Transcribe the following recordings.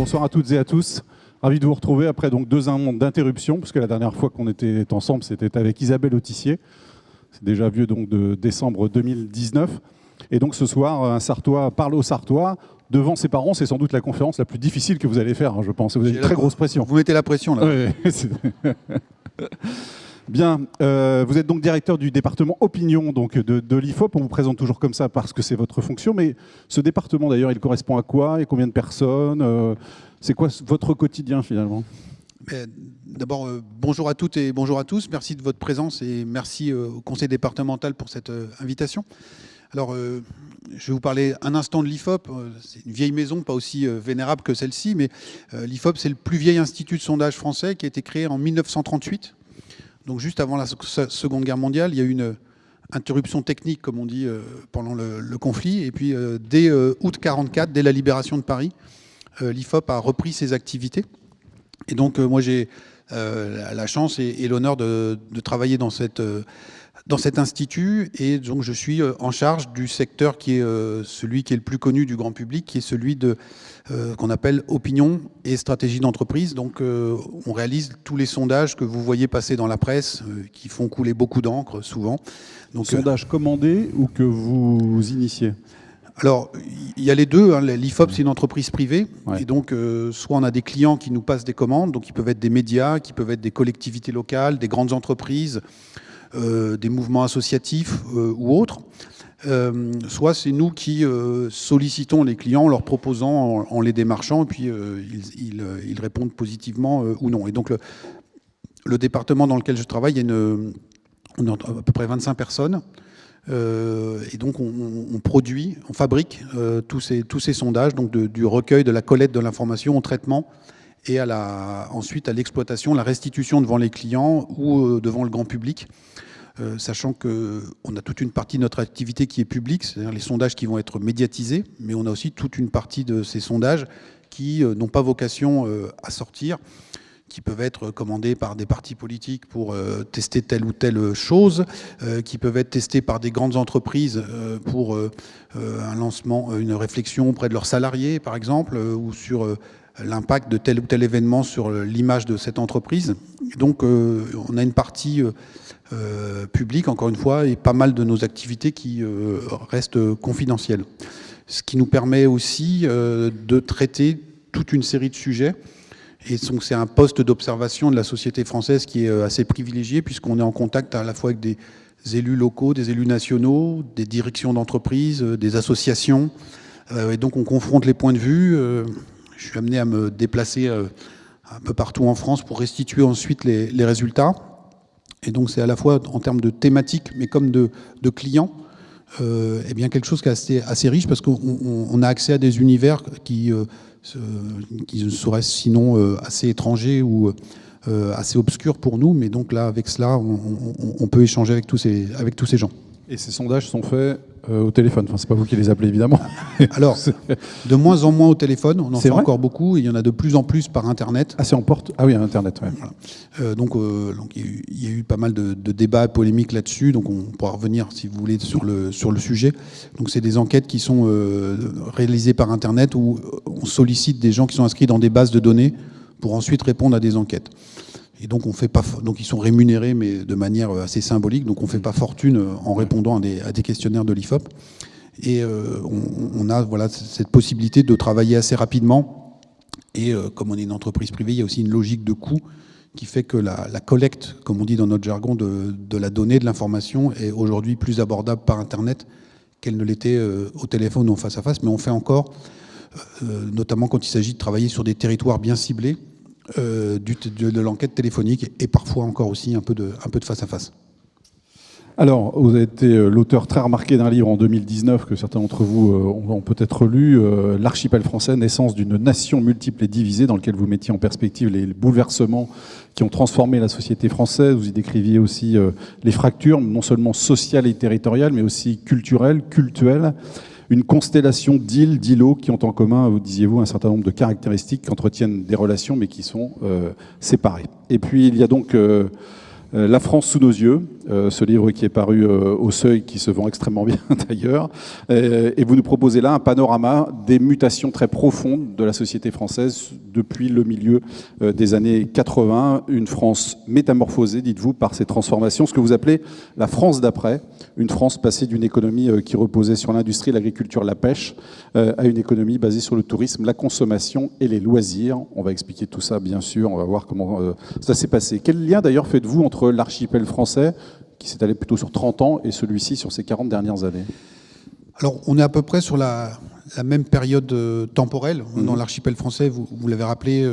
bonsoir à toutes et à tous. Ravi de vous retrouver après donc 2 ans d'interruption, parce que la dernière fois qu'on était ensemble, c'était avec Isabelle Autissier. C'est déjà vieux donc de décembre 2019. Et donc ce soir, un Sartois parle aux Sartois devant ses parents. C'est sans doute la conférence la plus difficile que vous allez faire, hein, je pense. Vous avez une très grosse pression. Vous mettez la pression là. Oui. Bien, vous êtes donc directeur du département opinion donc de l'IFOP. On vous présente toujours comme ça parce que c'est votre fonction. Mais ce département d'ailleurs, il correspond à quoi et combien de personnes c'est quoi votre quotidien finalement? D'abord, bonjour à toutes et bonjour à tous. Merci de votre présence et merci au conseil départemental pour cette invitation. Alors, je vais vous parler un instant de l'IFOP. C'est une vieille maison, pas aussi vénérable que celle-ci, mais l'IFOP, c'est le plus vieil institut de sondage français qui a été créé en 1938. Donc juste avant la Seconde Guerre mondiale, il y a eu une interruption technique, comme on dit, pendant le conflit. Et puis, dès août 1944, dès la libération de Paris, l'IFOP a repris ses activités. Et donc, moi, j'ai la chance et l'honneur de travailler dans cet institut. Et donc, je suis en charge du secteur qui est celui qui est le plus connu du grand public, qui est celui qu'on appelle opinion et stratégie d'entreprise. Donc, on réalise tous les sondages que vous voyez passer dans la presse, qui font couler beaucoup d'encre, souvent. Donc, sondages commandés ou que vous initiez? Alors, il y a les deux. Hein. L'IFOP, c'est une entreprise privée. Ouais. Et donc, soit on a des clients qui nous passent des commandes, donc ils peuvent être des médias, qui peuvent être des collectivités locales, des grandes entreprises, des mouvements associatifs ou autres. Soit c'est nous qui sollicitons les clients en leur proposant, en les démarchant, et puis ils répondent positivement ou non. Et donc, le département dans lequel je travaille, on a à peu près 25 personnes. Et donc on produit, on fabrique tous ces sondages, donc du recueil, de la collecte de l'information au traitement et ensuite à l'exploitation, la restitution devant les clients ou devant le grand public, sachant qu'on a toute une partie de notre activité qui est publique, c'est-à-dire les sondages qui vont être médiatisés, mais on a aussi toute une partie de ces sondages qui n'ont pas vocation à sortir, qui peuvent être commandés par des partis politiques pour tester telle ou telle chose, qui peuvent être testés par des grandes entreprises pour un lancement, une réflexion auprès de leurs salariés, par exemple, ou sur l'impact de tel ou tel événement sur l'image de cette entreprise. Donc, on a une partie publique, encore une fois, et pas mal de nos activités qui restent confidentielles. Ce qui nous permet aussi de traiter toute une série de sujets. Et donc c'est un poste d'observation de la société française qui est assez privilégié, puisqu'on est en contact à la fois avec des élus locaux, des élus nationaux, des directions d'entreprise, des associations. Et donc on confronte les points de vue. Je suis amené à me déplacer un peu partout en France pour restituer ensuite les résultats. Et donc c'est à la fois en termes de thématiques, mais comme de clients, eh bien quelque chose qui est assez riche, parce qu'on a accès à des univers qui seraient sinon assez étrangers ou assez obscurs pour nous, mais donc là, avec cela, on peut échanger avec tous ces gens. Et ces sondages sont faits au téléphone. Enfin, c'est pas vous qui les appelez, évidemment. Alors, de moins en moins au téléphone, on en fait encore beaucoup, et il y en a de plus en plus par Internet. Ah, c'est en porte? Ah oui, Internet, ouais. Voilà. Donc, il y a eu pas mal de débats polémiques là-dessus, donc on pourra revenir, si vous voulez, sur le sujet. Donc, c'est des enquêtes qui sont réalisées par Internet, où on sollicite des gens qui sont inscrits dans des bases de données pour ensuite répondre à des enquêtes. Et donc, donc ils sont rémunérés, mais de manière assez symbolique. Donc, on ne fait pas fortune en répondant à des questionnaires de l'IFOP. Et on a cette possibilité de travailler assez rapidement. Et comme on est une entreprise privée, il y a aussi une logique de coût qui fait que la collecte, comme on dit dans notre jargon, de la donnée, de l'information, est aujourd'hui plus abordable par Internet qu'elle ne l'était au téléphone ou en face à face. Mais on fait encore, notamment quand il s'agit de travailler sur des territoires bien ciblés, de l'enquête téléphonique et parfois encore aussi un peu de face à face. Alors, vous avez été l'auteur très remarqué d'un livre en 2019 que certains d'entre vous ont peut-être lu, L'archipel français, naissance d'une nation multiple et divisée, dans lequel vous mettiez en perspective les bouleversements qui ont transformé la société française. Vous y décriviez aussi les fractures, non seulement sociales et territoriales, mais aussi culturelles, cultuelles. Une constellation d'îles, d'îlots qui ont en commun, vous disiez-vous, un certain nombre de caractéristiques qui entretiennent des relations mais qui sont séparées. Et puis il y a donc La France sous nos yeux, ce livre qui est paru au Seuil, qui se vend extrêmement bien d'ailleurs. Et vous nous proposez là un panorama des mutations très profondes de la société française depuis le milieu des années 80. Une France métamorphosée, dites-vous, par ces transformations, ce que vous appelez la France d'après. Une France passée d'une économie qui reposait sur l'industrie, l'agriculture, la pêche, à une économie basée sur le tourisme, la consommation et les loisirs. On va expliquer tout ça, bien sûr. On va voir comment ça s'est passé. Quel lien d'ailleurs faites-vous entre l'archipel français, qui s'est allé plutôt sur 30 ans, et celui-ci sur ces 40 dernières années? Alors, on est à peu près sur la même période temporelle. Dans l'archipel français, vous l'avez rappelé,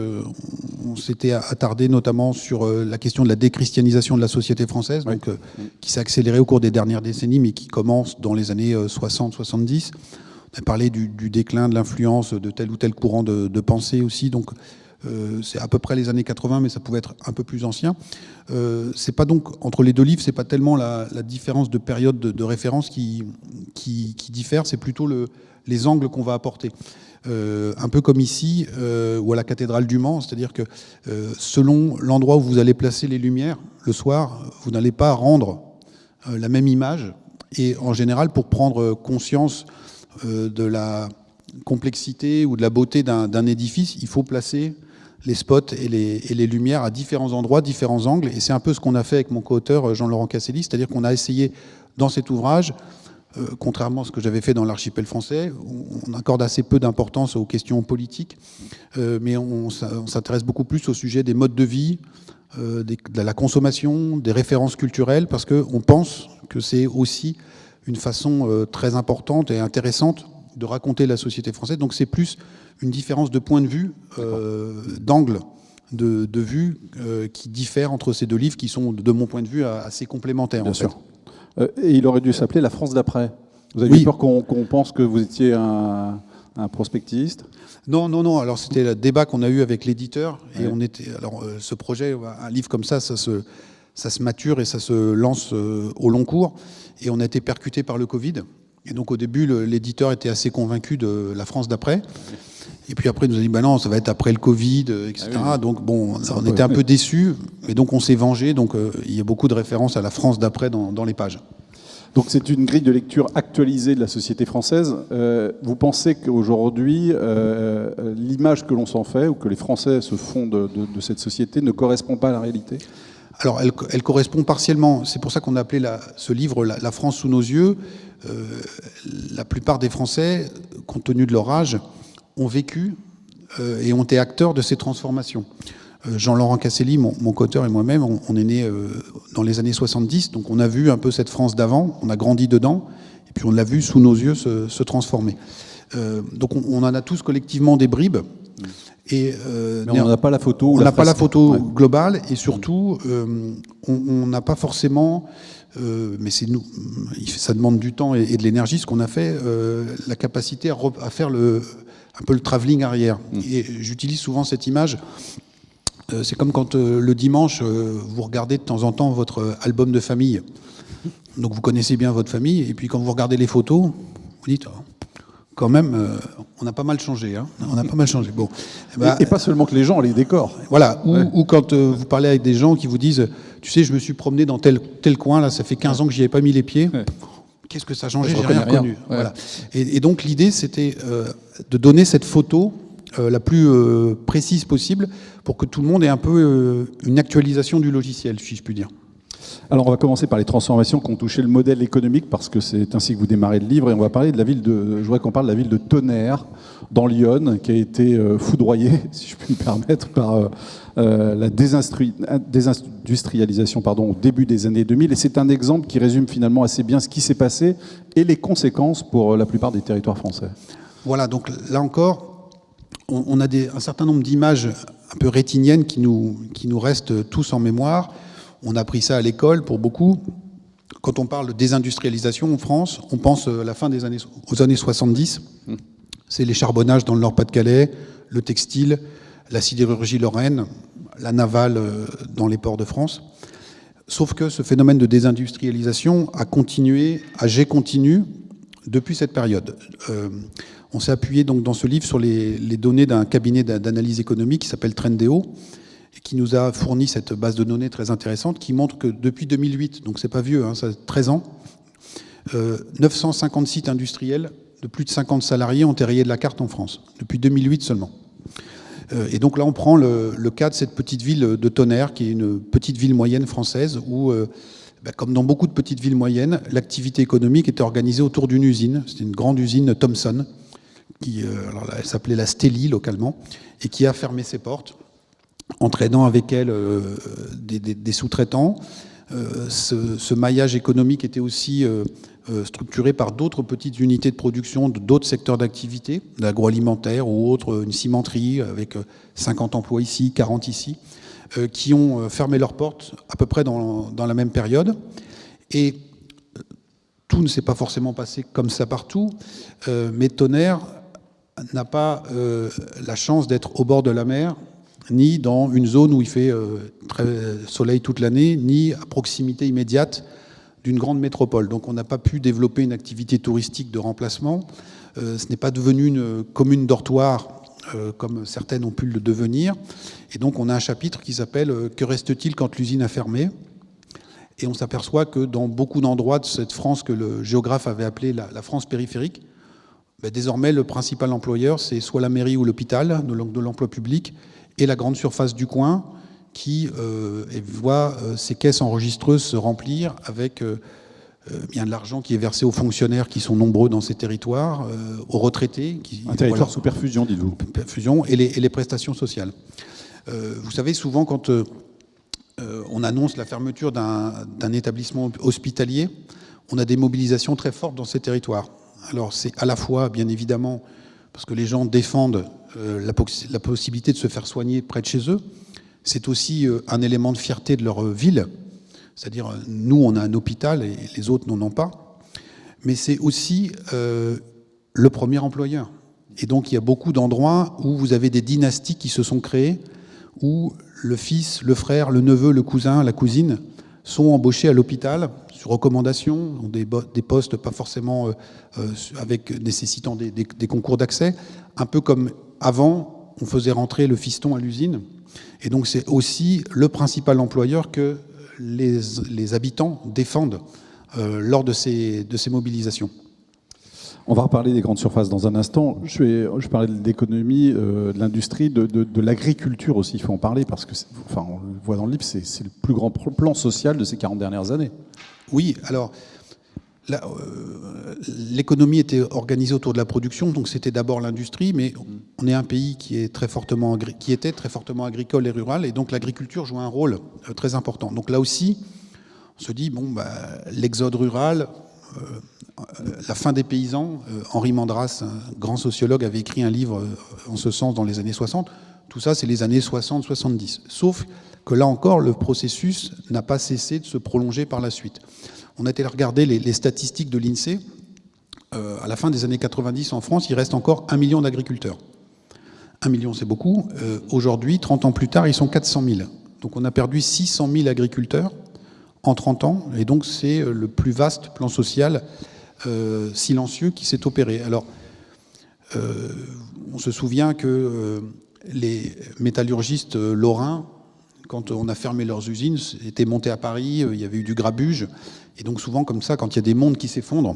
on s'était attardé notamment sur la question de la déchristianisation de la société française, donc, qui s'est accélérée au cours des dernières décennies, mais qui commence dans les années 60-70. On a parlé du déclin de l'influence de tel ou tel courant de pensée aussi, donc c'est à peu près les années 80, mais ça pouvait être un peu plus ancien. C'est pas donc, entre les deux livres, c'est pas tellement la différence de période de référence qui diffère, c'est plutôt les angles qu'on va apporter. Un peu comme ici, ou à la cathédrale du Mans, c'est-à-dire que selon l'endroit où vous allez placer les lumières, le soir, vous n'allez pas rendre la même image. Et en général, pour prendre conscience de la complexité ou de la beauté d'un édifice, il faut placer les spots et les lumières à différents endroits, différents angles. Et c'est un peu ce qu'on a fait avec mon co-auteur Jean-Laurent Casselli, c'est-à-dire qu'on a essayé dans cet ouvrage, contrairement à ce que j'avais fait dans l'archipel français, on accorde assez peu d'importance aux questions politiques, mais on s'intéresse beaucoup plus au sujet des modes de vie, de la consommation, des références culturelles, parce qu'on pense que c'est aussi une façon très importante et intéressante de raconter la société française. Donc c'est plus une différence de point de vue, d'angle de vue qui diffère entre ces deux livres qui sont, de mon point de vue, assez complémentaires. Bien sûr. Et il aurait dû s'appeler La France d'après. Vous avez eu peur qu'on pense que vous étiez un prospectiste? Non. Alors c'était le débat qu'on a eu avec l'éditeur. Et on était. Alors ce projet, un livre comme ça se mature et ça se lance au long cours. Et on a été percuté par le Covid. Et donc au début, l'éditeur était assez convaincu de La France d'après. Et puis après, il nous a dit, bah non, ça va être après le Covid, etc. Ah oui. Donc bon, on était un peu déçus. Et donc on s'est vengé. Donc il y a beaucoup de références à La France d'après dans les pages. Donc c'est une grille de lecture actualisée de la société française. Vous pensez qu'aujourd'hui, l'image que l'on s'en fait, ou que les Français se font de cette société, ne correspond pas à la réalité? Alors, elle correspond partiellement. C'est pour ça qu'on a appelé ce livre La France sous nos yeux. La plupart des Français, compte tenu de leur âge, ont vécu et ont été acteurs de ces transformations. Jean-Laurent Casselli, mon co-auteur et moi-même, on est nés dans les années 70, donc on a vu un peu cette France d'avant, on a grandi dedans, et puis on l'a vu sous nos yeux se transformer. Donc on en a tous collectivement des bribes. Mais on n'en a pas la photo. On n'a pas la photo globale, et surtout, on n'a pas forcément, mais c'est nous, ça demande du temps et de l'énergie, ce qu'on a fait, la capacité à faire un peu le travelling arrière. Et j'utilise souvent cette image. C'est comme quand le dimanche, vous regardez de temps en temps votre album de famille. Donc vous connaissez bien votre famille, et puis quand vous regardez les photos, vous dites... Quand même, on a pas mal changé. Hein. On a pas mal changé. Bon. Et pas seulement que les gens, les décors. Voilà. Ou quand vous parlez avec des gens qui vous disent, tu sais, je me suis promené dans tel coin, là, ça fait 15 ans que j'y avais pas mis les pieds. Qu'est-ce que ça a changé? J'ai rien reconnu. Voilà. Et donc l'idée, c'était de donner cette photo la plus précise possible pour que tout le monde ait un peu une actualisation du logiciel, si je puis dire. Alors on va commencer par les transformations qui ont touché le modèle économique, parce que c'est ainsi que vous démarrez le livre, et on va parler de la ville je voudrais qu'on parle de la ville de Tonnerre, dans l'Yonne, qui a été foudroyée, si je puis me permettre, par la désindustrialisation au début des années 2000, et c'est un exemple qui résume finalement assez bien ce qui s'est passé et les conséquences pour la plupart des territoires français. Voilà, donc là encore, on a un certain nombre d'images un peu rétiniennes qui nous restent tous en mémoire. On a appris ça à l'école pour beaucoup. Quand on parle de désindustrialisation en France, on pense à la fin aux années 70. C'est les charbonnages dans le Nord-Pas-de-Calais, le textile, la sidérurgie lorraine, la navale dans les ports de France. Sauf que ce phénomène de désindustrialisation a continué, âgé continu, depuis cette période. On s'est appuyé donc dans ce livre sur les données d'un cabinet d'analyse économique qui s'appelle Trendéo, et qui nous a fourni cette base de données très intéressante qui montre que depuis 2008, donc c'est pas vieux, ça a 13 ans, 950 sites industriels de plus de 50 salariés ont été rayés de la carte en France, depuis 2008 seulement. Et donc là, on prend le cas de cette petite ville de Tonnerre, qui est une petite ville moyenne française, où, comme dans beaucoup de petites villes moyennes, l'activité économique était organisée autour d'une usine. C'était une grande usine Thomson, alors là, elle s'appelait la Stelli localement, et qui a fermé ses portes, entraînant avec elle des sous-traitants. Ce maillage économique était aussi structuré par d'autres petites unités de production d'autres secteurs d'activité, l'agroalimentaire ou autre, une cimenterie avec 50 emplois ici, 40 ici, qui ont fermé leurs portes à peu près dans la même période. Et tout ne s'est pas forcément passé comme ça partout, mais Tonnerre n'a pas la chance d'être au bord de la mer, ni dans une zone où il fait très soleil toute l'année, ni à proximité immédiate d'une grande métropole. Donc on n'a pas pu développer une activité touristique de remplacement. Ce n'est pas devenu une commune dortoir comme certaines ont pu le devenir. Et donc on a un chapitre qui s'appelle « Que reste-t-il quand l'usine a fermé ?» Et on s'aperçoit que dans beaucoup d'endroits de cette France que le géographe avait appelée la France périphérique, désormais le principal employeur c'est soit la mairie ou l'hôpital de l'emploi public et la grande surface du coin qui voit ses caisses enregistreuses se remplir avec bien de l'argent qui est versé aux fonctionnaires qui sont nombreux dans ces territoires, aux retraités. Un territoire sous perfusion, dites-vous. Perfusion et les prestations sociales. Vous savez, souvent quand on annonce la fermeture d'un établissement hospitalier, on a des mobilisations très fortes dans ces territoires. Alors c'est à la fois, bien évidemment, parce que les gens défendent la possibilité de se faire soigner près de chez eux. C'est aussi un élément de fierté de leur ville. C'est-à-dire, nous, on a un hôpital et les autres n'en ont pas. Mais c'est aussi le premier employeur. Et donc, il y a beaucoup d'endroits où vous avez des dynasties qui se sont créées, où le fils, le frère, le neveu, le cousin, la cousine sont embauchés à l'hôpital sur recommandation, ont des postes pas forcément nécessitant des concours d'accès, un peu comme avant, on faisait rentrer le fiston à l'usine. Et donc c'est aussi le principal employeur que les habitants défendent lors de ces mobilisations. On va reparler des grandes surfaces dans un instant. Je parlais de l'économie, de l'industrie, de l'agriculture aussi. Il faut en parler parce que, on le voit dans le livre, c'est le plus grand plan social de ces 40 dernières années. Oui, alors l'économie était organisée autour de la production, donc c'était d'abord l'industrie, mais on est un pays qui était très fortement agricole et rural, et donc l'agriculture joue un rôle très important. Donc là aussi, on se dit, l'exode rural, la fin des paysans, Henri Mandras, un grand sociologue, avait écrit un livre en ce sens dans les années 60. Tout ça, c'est les années 60-70. Sauf que là encore, le processus n'a pas cessé de se prolonger par la suite. On a été regarder les statistiques de l'INSEE. À la fin des années 90, en France, il reste encore 1 million d'agriculteurs. 1 million, c'est beaucoup. Aujourd'hui, 30 ans plus tard, ils sont 400 000. Donc on a perdu 600 000 agriculteurs en 30 ans. Et donc c'est le plus vaste plan social silencieux qui s'est opéré. Alors, on se souvient que les métallurgistes lorrains, quand on a fermé leurs usines, étaient montés à Paris, il y avait eu du grabuge. Et donc souvent, comme ça, quand il y a des mondes qui s'effondrent,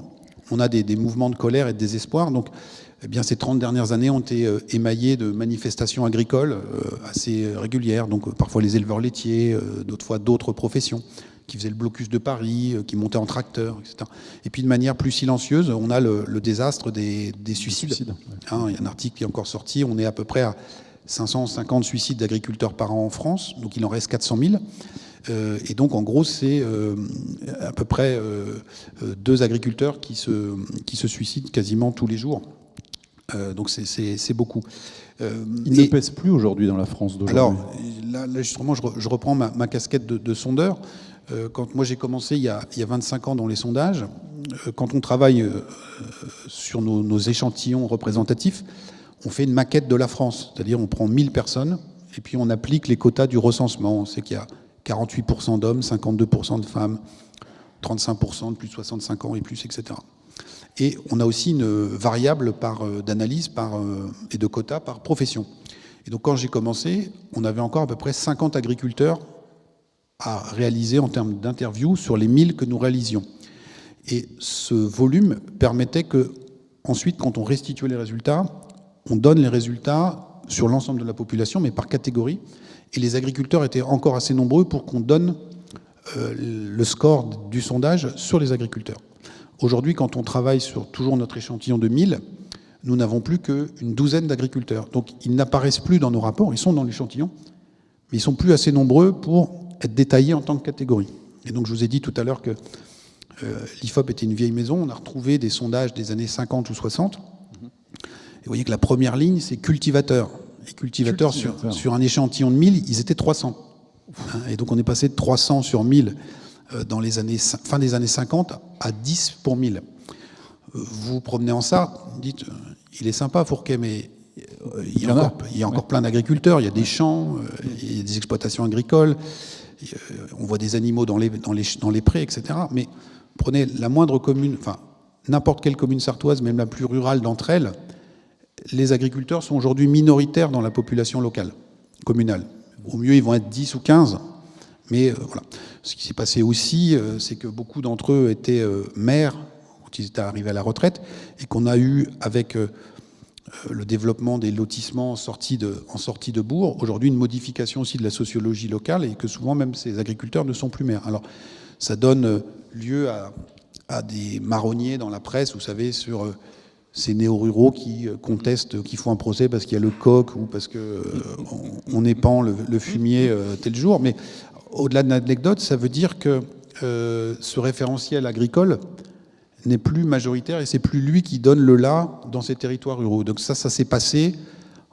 on a des mouvements de colère et de désespoir. Donc, ces 30 dernières années ont été émaillées de manifestations agricoles assez régulières. Donc, parfois les éleveurs laitiers, d'autres fois d'autres professions qui faisaient le blocus de Paris, qui montaient en tracteur, etc. Et puis, de manière plus silencieuse, on a le désastre des suicides. Il y a un article qui est encore sorti. On est à peu près à 550 suicides d'agriculteurs par an en France. Donc, il en reste 400 000. Et donc, en gros, c'est à peu près 2 agriculteurs qui se suicident quasiment tous les jours. Donc, c'est beaucoup. Il ne pèse plus aujourd'hui dans la France d'aujourd'hui. Alors, là justement, je reprends ma casquette de sondeur. Quand moi, j'ai commencé il y a 25 ans dans les sondages, quand on travaille sur nos échantillons représentatifs, on fait une maquette de la France. C'est-à-dire, on prend 1000 personnes et puis on applique les quotas du recensement. On sait qu'il y a 48% d'hommes, 52% de femmes, 35% de plus de 65 ans et plus, etc. Et on a aussi une variable d'analyse et de quotas par profession. Et donc quand j'ai commencé, on avait encore à peu près 50 agriculteurs à réaliser en termes d'interviews sur les 1000 que nous réalisions. Et ce volume permettait que, ensuite, quand on restituait les résultats, on donne les résultats sur l'ensemble de la population, mais par catégorie. Et les agriculteurs étaient encore assez nombreux pour qu'on donne le score du sondage sur les agriculteurs. Aujourd'hui, quand on travaille sur toujours notre échantillon de 1000, nous n'avons plus qu'une douzaine d'agriculteurs. Donc ils n'apparaissent plus dans nos rapports, ils sont dans l'échantillon, mais ils ne sont plus assez nombreux pour être détaillés en tant que catégorie. Et donc je vous ai dit tout à l'heure que l'IFOP était une vieille maison, on a retrouvé des sondages des années 50 ou 60. Et vous voyez que la première ligne, c'est cultivateurs. Et cultivateurs, sur un échantillon de 1000, ils étaient 300. Et donc on est passé de 300 sur 1000 dans les années, fin des années 50 à 10 pour 1000. Vous vous promenez en Sarthe, vous dites, il est sympa Fourquet, mais il y a encore plein d'agriculteurs, il y a des champs, il y a des exploitations agricoles, on voit des animaux dans les prés, etc. Mais prenez la moindre commune, enfin n'importe quelle commune sartoise, même la plus rurale d'entre elles, les agriculteurs sont aujourd'hui minoritaires dans la population locale, communale. Au mieux, ils vont être 10 ou 15, mais voilà. Ce qui s'est passé aussi, c'est que beaucoup d'entre eux étaient maires quand ils étaient arrivés à la retraite, et qu'on a eu, avec le développement des lotissements en sortie de bourg, aujourd'hui une modification aussi de la sociologie locale, et que souvent même ces agriculteurs ne sont plus maires. Alors ça donne lieu à des marronniers dans la presse, vous savez, sur ces néo-ruraux qui contestent, qui font un procès parce qu'il y a le coq ou parce qu'on épand le fumier tel jour. Mais au-delà de l'anecdote, ça veut dire que ce référentiel agricole n'est plus majoritaire et c'est plus lui qui donne le là dans ces territoires ruraux. Donc ça s'est passé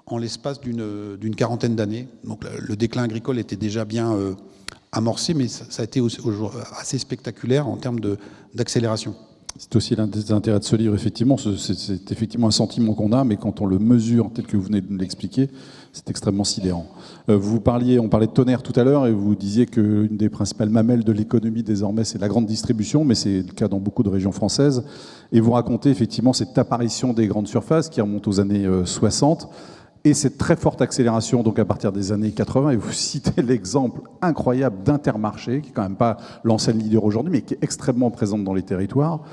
en l'espace d'une quarantaine d'années. Donc le déclin agricole était déjà bien amorcé, mais ça a été assez spectaculaire en termes d'accélération. C'est aussi l'un des intérêts de ce livre, effectivement. C'est effectivement un sentiment qu'on a, mais quand on le mesure tel que vous venez de l'expliquer, c'est extrêmement sidérant. On parlait de Tonnerre tout à l'heure, et vous disiez qu'une des principales mamelles de l'économie désormais, c'est la grande distribution, mais c'est le cas dans beaucoup de régions françaises. Et vous racontez effectivement cette apparition des grandes surfaces qui remonte aux années 60, et cette très forte accélération donc à partir des années 80. Et vous citez l'exemple incroyable d'Intermarché, qui n'est quand même pas l'enseigne leader aujourd'hui, mais qui est extrêmement présente dans les territoires,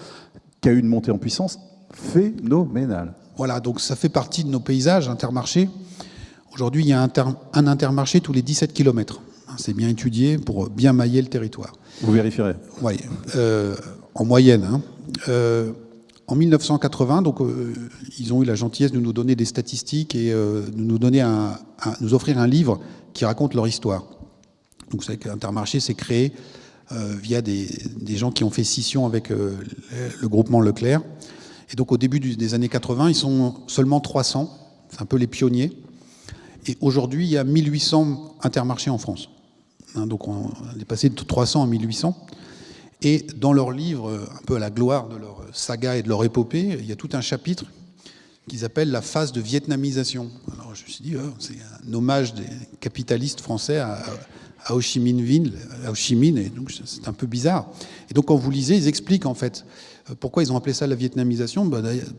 qui a eu une montée en puissance phénoménale. Voilà, donc ça fait partie de nos paysages, Intermarché. Aujourd'hui, il y a un Intermarché tous les 17 km. C'est bien étudié pour bien mailler le territoire. Vous vérifierez. Oui, en moyenne. En 1980, donc, ils ont eu la gentillesse de nous donner des statistiques et de nous offrir un livre qui raconte leur histoire. Donc, vous savez qu'Intermarché s'est créé via des gens qui ont fait scission avec le groupement Leclerc. Et donc, au début des années 80, ils sont seulement 300. C'est un peu les pionniers. Et aujourd'hui, il y a 1800 Intermarchés en France. Donc, on est passé de 300 à 1800. Et dans leur livre, un peu à la gloire de leur saga et de leur épopée, il y a tout un chapitre qu'ils appellent la phase de vietnamisation. Alors je me suis dit, c'est un hommage des capitalistes français à Ho Chi Minh, et donc c'est un peu bizarre. Et donc quand vous lisez, ils expliquent en fait pourquoi ils ont appelé ça la vietnamisation,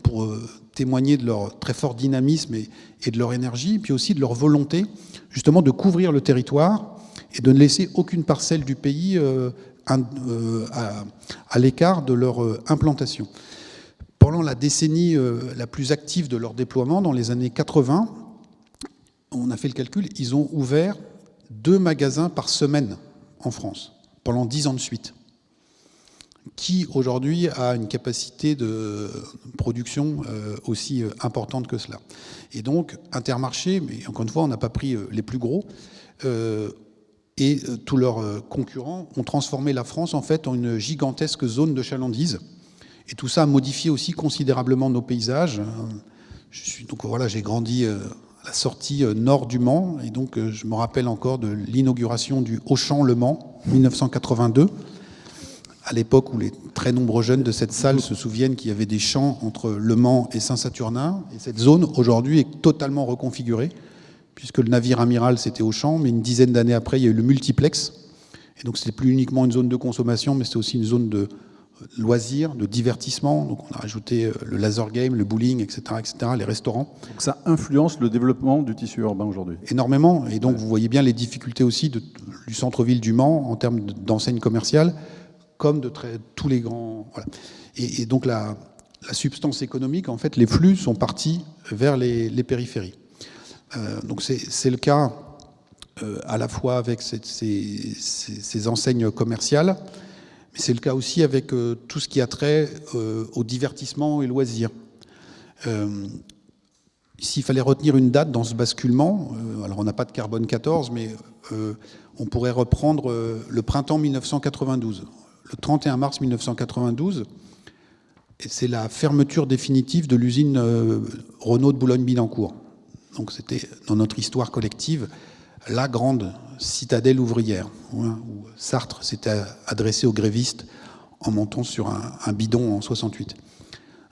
pour témoigner de leur très fort dynamisme et de leur énergie, puis aussi de leur volonté justement de couvrir le territoire et de ne laisser aucune parcelle du pays à l'écart de leur implantation. Pendant la décennie la plus active de leur déploiement, dans les années 80, on a fait le calcul, ils ont ouvert 2 magasins par semaine en France, pendant 10 ans de suite. Qui aujourd'hui a une capacité de production aussi importante que cela. Et donc, Intermarché, mais encore une fois, on n'a pas pris les plus gros, et tous leurs concurrents ont transformé la France en fait en une gigantesque zone de chalandise. Et tout ça a modifié aussi considérablement nos paysages. Donc voilà, j'ai grandi à la sortie nord du Mans, et donc je me rappelle encore de l'inauguration du Auchan Le Mans, 1982, à l'époque où les très nombreux jeunes de cette salle se souviennent qu'il y avait des champs entre Le Mans et Saint-Saturnin. Et cette zone, aujourd'hui, est totalement reconfigurée, puisque le navire amiral, c'était Auchan, mais une dizaine d'années après, il y a eu le multiplex. Et donc, c'était plus uniquement une zone de consommation, mais c'était aussi une zone de loisirs, de divertissement. Donc on a rajouté le laser game, le bowling, etc., les restaurants. Donc ça influence le développement du tissu urbain aujourd'hui. Énormément. Et donc vous voyez bien les difficultés aussi du centre-ville du Mans en termes d'enseignes commerciales, comme de tous les grands... Voilà. Et donc la substance économique, en fait, les flux sont partis vers les périphéries. Donc c'est le cas à la fois avec ces enseignes commerciales, mais c'est le cas aussi avec tout ce qui a trait au divertissement et loisirs. S'il fallait retenir une date dans ce basculement, alors on n'a pas de carbone 14, mais on pourrait reprendre le printemps 1992. Le 31 mars 1992, et c'est la fermeture définitive de l'usine Renault de Boulogne-Billancourt. Donc c'était, dans notre histoire collective, la grande citadelle ouvrière, où Sartre s'était adressé aux grévistes en montant sur un bidon en 68.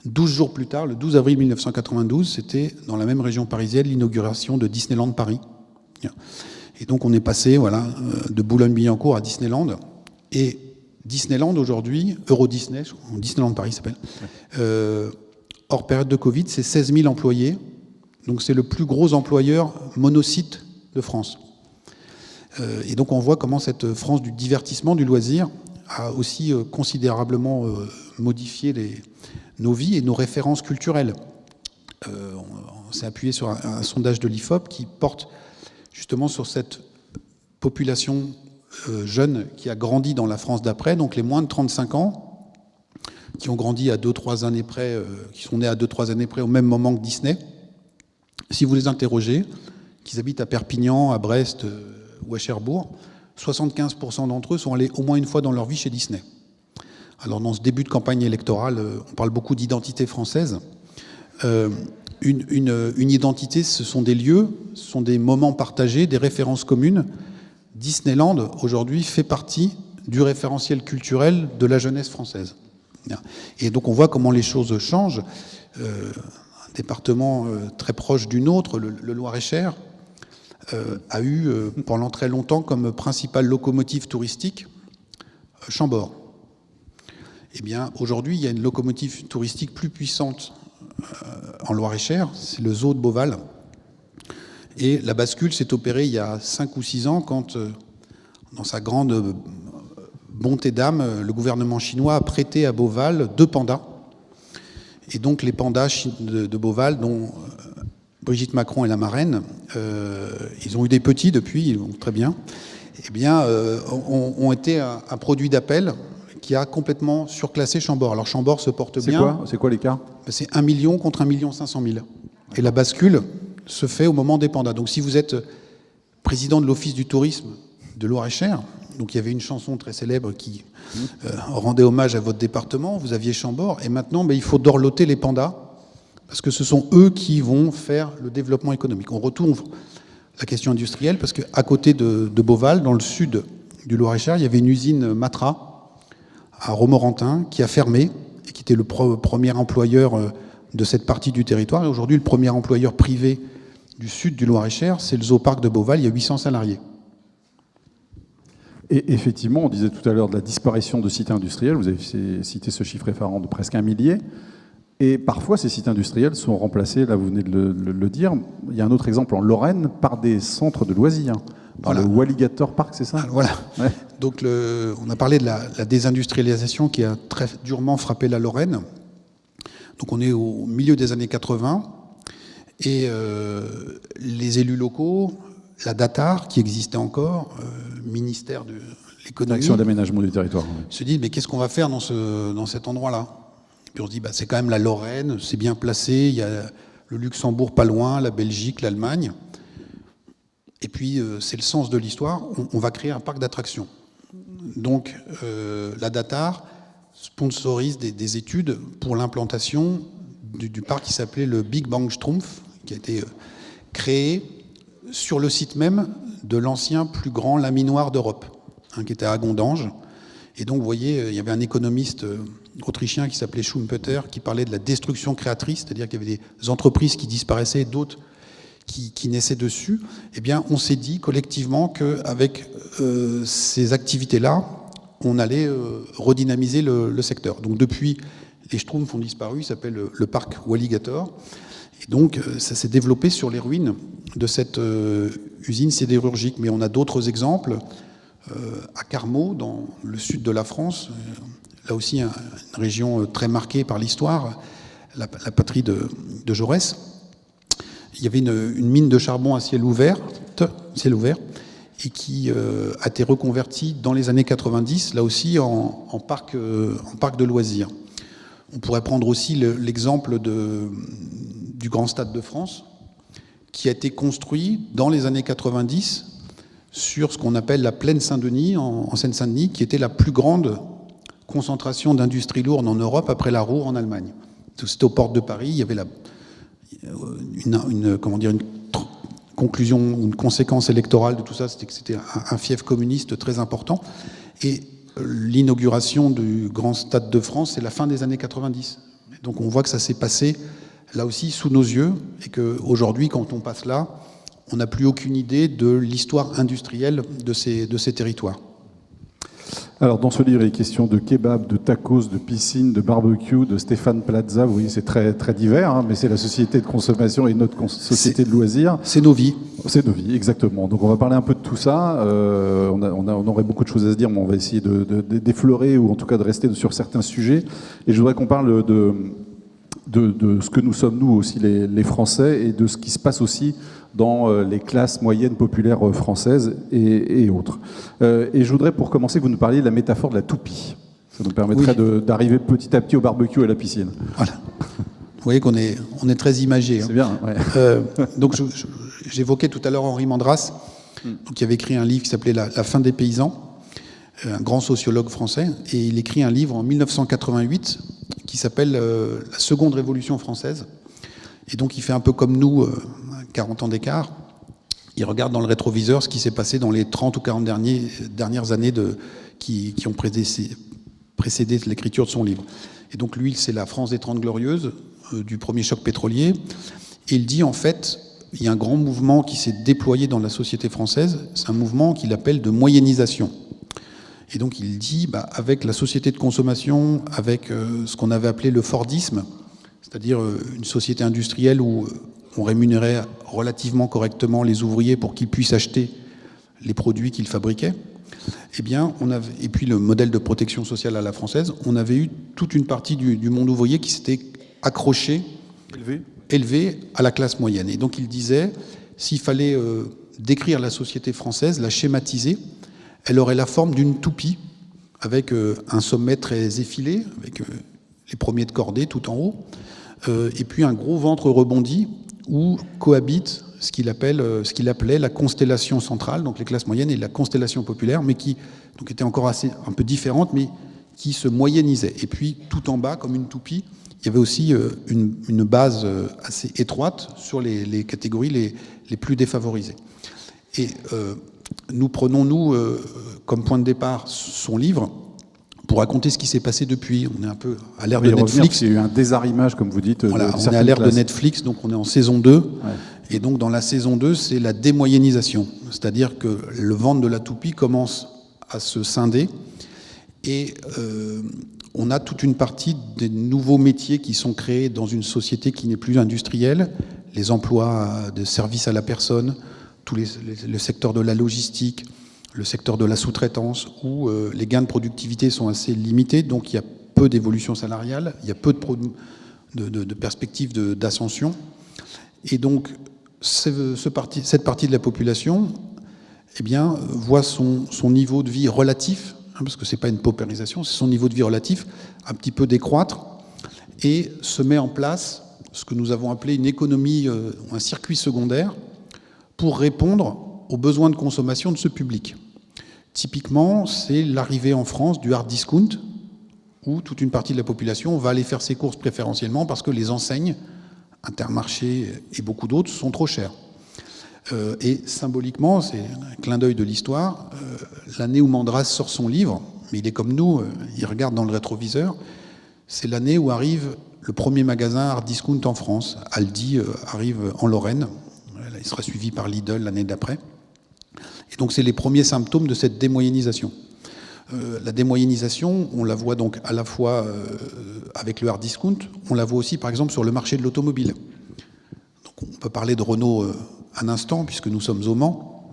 12 jours plus tard, le 12 avril 1992, c'était dans la même région parisienne l'inauguration de Disneyland Paris. Et donc on est passé de Boulogne-Billancourt à Disneyland. Et Disneyland aujourd'hui, Euro Disney, Disneyland Paris s'appelle, hors période de Covid, c'est 16 000 employés. Donc c'est le plus gros employeur monosite de France. Et donc on voit comment cette France du divertissement, du loisir, a aussi considérablement modifié nos vies et nos références culturelles. On s'est appuyé sur un sondage de l'IFOP qui porte justement sur cette population jeune qui a grandi dans la France d'après, donc les moins de 35 ans, qui ont grandi à 2-3 années près, qui sont nés à 2-3 années près au même moment que Disney. Si vous les interrogez, qu'ils habitent à Perpignan, à Brest ou à Cherbourg, 75% d'entre eux sont allés au moins une fois dans leur vie chez Disney. Alors dans ce début de campagne électorale, on parle beaucoup d'identité française. Une identité, ce sont des lieux, ce sont des moments partagés, des références communes. Disneyland, aujourd'hui, fait partie du référentiel culturel de la jeunesse française. Et donc on voit comment les choses changent. Un département très proche du nôtre, le Loir-et-Cher, a eu pendant très longtemps comme principale locomotive touristique Chambord. Eh bien, aujourd'hui, il y a une locomotive touristique plus puissante en Loir-et-Cher, c'est le zoo de Beauval. Et la bascule s'est opérée il y a 5 ou 6 ans quand, dans sa grande bonté d'âme, le gouvernement chinois a prêté à Beauval 2 pandas. Et donc les pandas de Beauval, dont Brigitte Macron est la marraine, ils ont eu des petits depuis, ils vont très bien, eh bien, ont été un produit d'appel qui a complètement surclassé Chambord. Alors Chambord se porte bien. C'est quoi l'écart ? C'est 1 million contre 1 500 000. Et la bascule se fait au moment des pandas. Donc si vous êtes président de l'Office du tourisme de Loir-et-Cher, donc il y avait une chanson très célèbre qui rendait hommage à votre département, vous aviez Chambord, et maintenant il faut dorloter les pandas, parce que ce sont eux qui vont faire le développement économique. On retourne la question industrielle, parce qu'à côté de Beauval, dans le sud du Loir-et-Cher, il y avait une usine Matra, à Romorantin, qui a fermé, et qui était le premier employeur de cette partie du territoire. Et aujourd'hui, le premier employeur privé du sud du Loir-et-Cher, c'est le Zooparc de Beauval, il y a 800 salariés. Et effectivement, on disait tout à l'heure de la disparition de sites industriels, vous avez cité ce chiffre effarant de presque 1 millier, et parfois ces sites industriels sont remplacés, là vous venez de le dire, il y a un autre exemple en Lorraine, par des centres de loisirs. Par le Walligator Park, c'est ça ? Alors, voilà. Ouais. Donc on a parlé de la désindustrialisation qui a très durement frappé la Lorraine. Donc on est au milieu des années 80 et les élus locaux, la DATAR qui existait encore, ministère de l'économie, Direction d'aménagement du territoire, se disent mais qu'est-ce qu'on va faire dans cet endroit-là ? Puis on se dit c'est quand même la Lorraine, c'est bien placé, il y a le Luxembourg pas loin, la Belgique, l'Allemagne. Et puis, c'est le sens de l'histoire, on va créer un parc d'attractions. Donc, la DATAR sponsorise des études pour l'implantation du parc qui s'appelait le Big Bang Schtroumpf, qui a été créé sur le site même de l'ancien plus grand laminoir d'Europe, qui était à Gondange. Et donc, vous voyez, il y avait un économiste autrichien qui s'appelait Schumpeter, qui parlait de la destruction créatrice, c'est-à-dire qu'il y avait des entreprises qui disparaissaient et d'autres qui naissaient dessus. Eh bien, on s'est dit collectivement qu'avec ces activités-là, on allait redynamiser le secteur. Donc depuis, les Schtroumpfs ont disparu, il s'appelle le parc Walligator. Et donc ça s'est développé sur les ruines de cette usine sidérurgique. Mais on a d'autres exemples. À Carmaux, dans le sud de la France, là aussi une région très marquée par l'histoire, la patrie de Jaurès. Il y avait une mine de charbon à ciel ouvert, et qui a été reconvertie dans les années 90, là aussi en parc de loisirs. On pourrait prendre aussi l'exemple du Grand Stade de France, qui a été construit dans les années 90 sur ce qu'on appelle la plaine Saint-Denis, en Seine-Saint-Denis, qui était la plus grande concentration d'industrie lourde en Europe après la Ruhr en Allemagne. C'était aux portes de Paris, il y avait une conclusion, une conséquence électorale de tout ça, c'était que c'était un fief communiste très important. Et l'inauguration du Grand Stade de France, c'est la fin des années 90. Donc on voit que ça s'est passé là aussi sous nos yeux, et qu'aujourd'hui, quand on passe là, on n'a plus aucune idée de l'histoire industrielle de ces territoires. Alors, dans ce livre, il est question de kebab, de tacos, de piscine, de barbecue, de Stéphane Plaza. Vous voyez, c'est très, très divers, hein, mais c'est la société de consommation et notre société de loisirs. C'est nos vies. C'est nos vies, exactement. Donc, on va parler un peu de tout ça. On aurait beaucoup de choses à se dire, mais on va essayer d'effleurer, ou en tout cas de rester sur certains sujets. Et je voudrais qu'on parle de ce que nous sommes, nous aussi, les Français, et de ce qui se passe aussi dans les classes moyennes populaires françaises et autres. Et je voudrais, pour commencer, que vous nous parliez de la métaphore de la toupie. Ça nous permettrait d'arriver petit à petit au barbecue et à la piscine. Voilà. Vous voyez qu'on est très imagé. C'est bien, ouais. Donc j'évoquais tout à l'heure Henri Mandras, qui avait écrit un livre qui s'appelait La fin des paysans, un grand sociologue français, et il écrit un livre en 1988 qui s'appelle La seconde révolution française. Et donc il fait un peu comme nous, 40 ans d'écart. Il regarde dans le rétroviseur ce qui s'est passé dans les 30 ou 40 dernières années qui ont précédé l'écriture de son livre. Et donc lui, c'est la France des 30 glorieuses, du premier choc pétrolier. Et il dit, en fait, il y a un grand mouvement qui s'est déployé dans la société française. C'est un mouvement qu'il appelle de moyennisation. Et donc il dit, avec la société de consommation, avec ce qu'on avait appelé le Fordisme, c'est-à-dire une société industrielle où on rémunérait relativement correctement les ouvriers pour qu'ils puissent acheter les produits qu'ils fabriquaient, eh bien, et puis le modèle de protection sociale à la française, on avait eu toute une partie du monde ouvrier qui s'était accroché, élevé à la classe moyenne. Et donc il disait, s'il fallait décrire la société française, la schématiser, elle aurait la forme d'une toupie, avec un sommet très effilé, avec les premiers de cordée tout en haut, et puis un gros ventre rebondi où cohabite ce qu'il appelait la constellation centrale, donc les classes moyennes, et la constellation populaire, mais qui donc était encore un peu différente, mais qui se moyennisait. Et puis tout en bas, comme une toupie, il y avait aussi une base assez étroite sur les catégories les plus défavorisées. Et nous prenons, comme point de départ, son livre pour raconter ce qui s'est passé depuis. On est un peu à l'ère de Netflix. Il y a eu un désarrimage, comme vous dites. Voilà, on est à l'ère de Netflix, donc on est en saison 2. Ouais. Et donc dans la saison 2, c'est la démoyennisation. C'est-à-dire que le ventre de la toupie commence à se scinder. Et on a toute une partie des nouveaux métiers qui sont créés dans une société qui n'est plus industrielle. Les emplois de service à la personne, le secteur de la logistique, le secteur de la sous-traitance, où les gains de productivité sont assez limités, donc il y a peu d'évolution salariale, il y a peu de perspectives d'ascension. Et donc, cette partie de la population voit son niveau de vie relatif, parce que ce n'est pas une paupérisation, c'est son niveau de vie relatif, un petit peu décroître, et se met en place ce que nous avons appelé une économie, un circuit secondaire, pour répondre aux besoins de consommation de ce public. Typiquement, c'est l'arrivée en France du hard discount, où toute une partie de la population va aller faire ses courses préférentiellement parce que les enseignes, Intermarché et beaucoup d'autres, sont trop chères. Et symboliquement, c'est un clin d'œil de l'histoire, l'année où Mandras sort son livre, mais il est comme nous, il regarde dans le rétroviseur, c'est l'année où arrive le premier magasin hard discount en France. Aldi arrive en Lorraine, il sera suivi par Lidl l'année d'après. Et donc c'est les premiers symptômes de cette démoyennisation. La démoyennisation, on la voit donc à la fois avec le hard discount, on la voit aussi par exemple sur le marché de l'automobile. Donc on peut parler de Renault un instant, puisque nous sommes au Mans.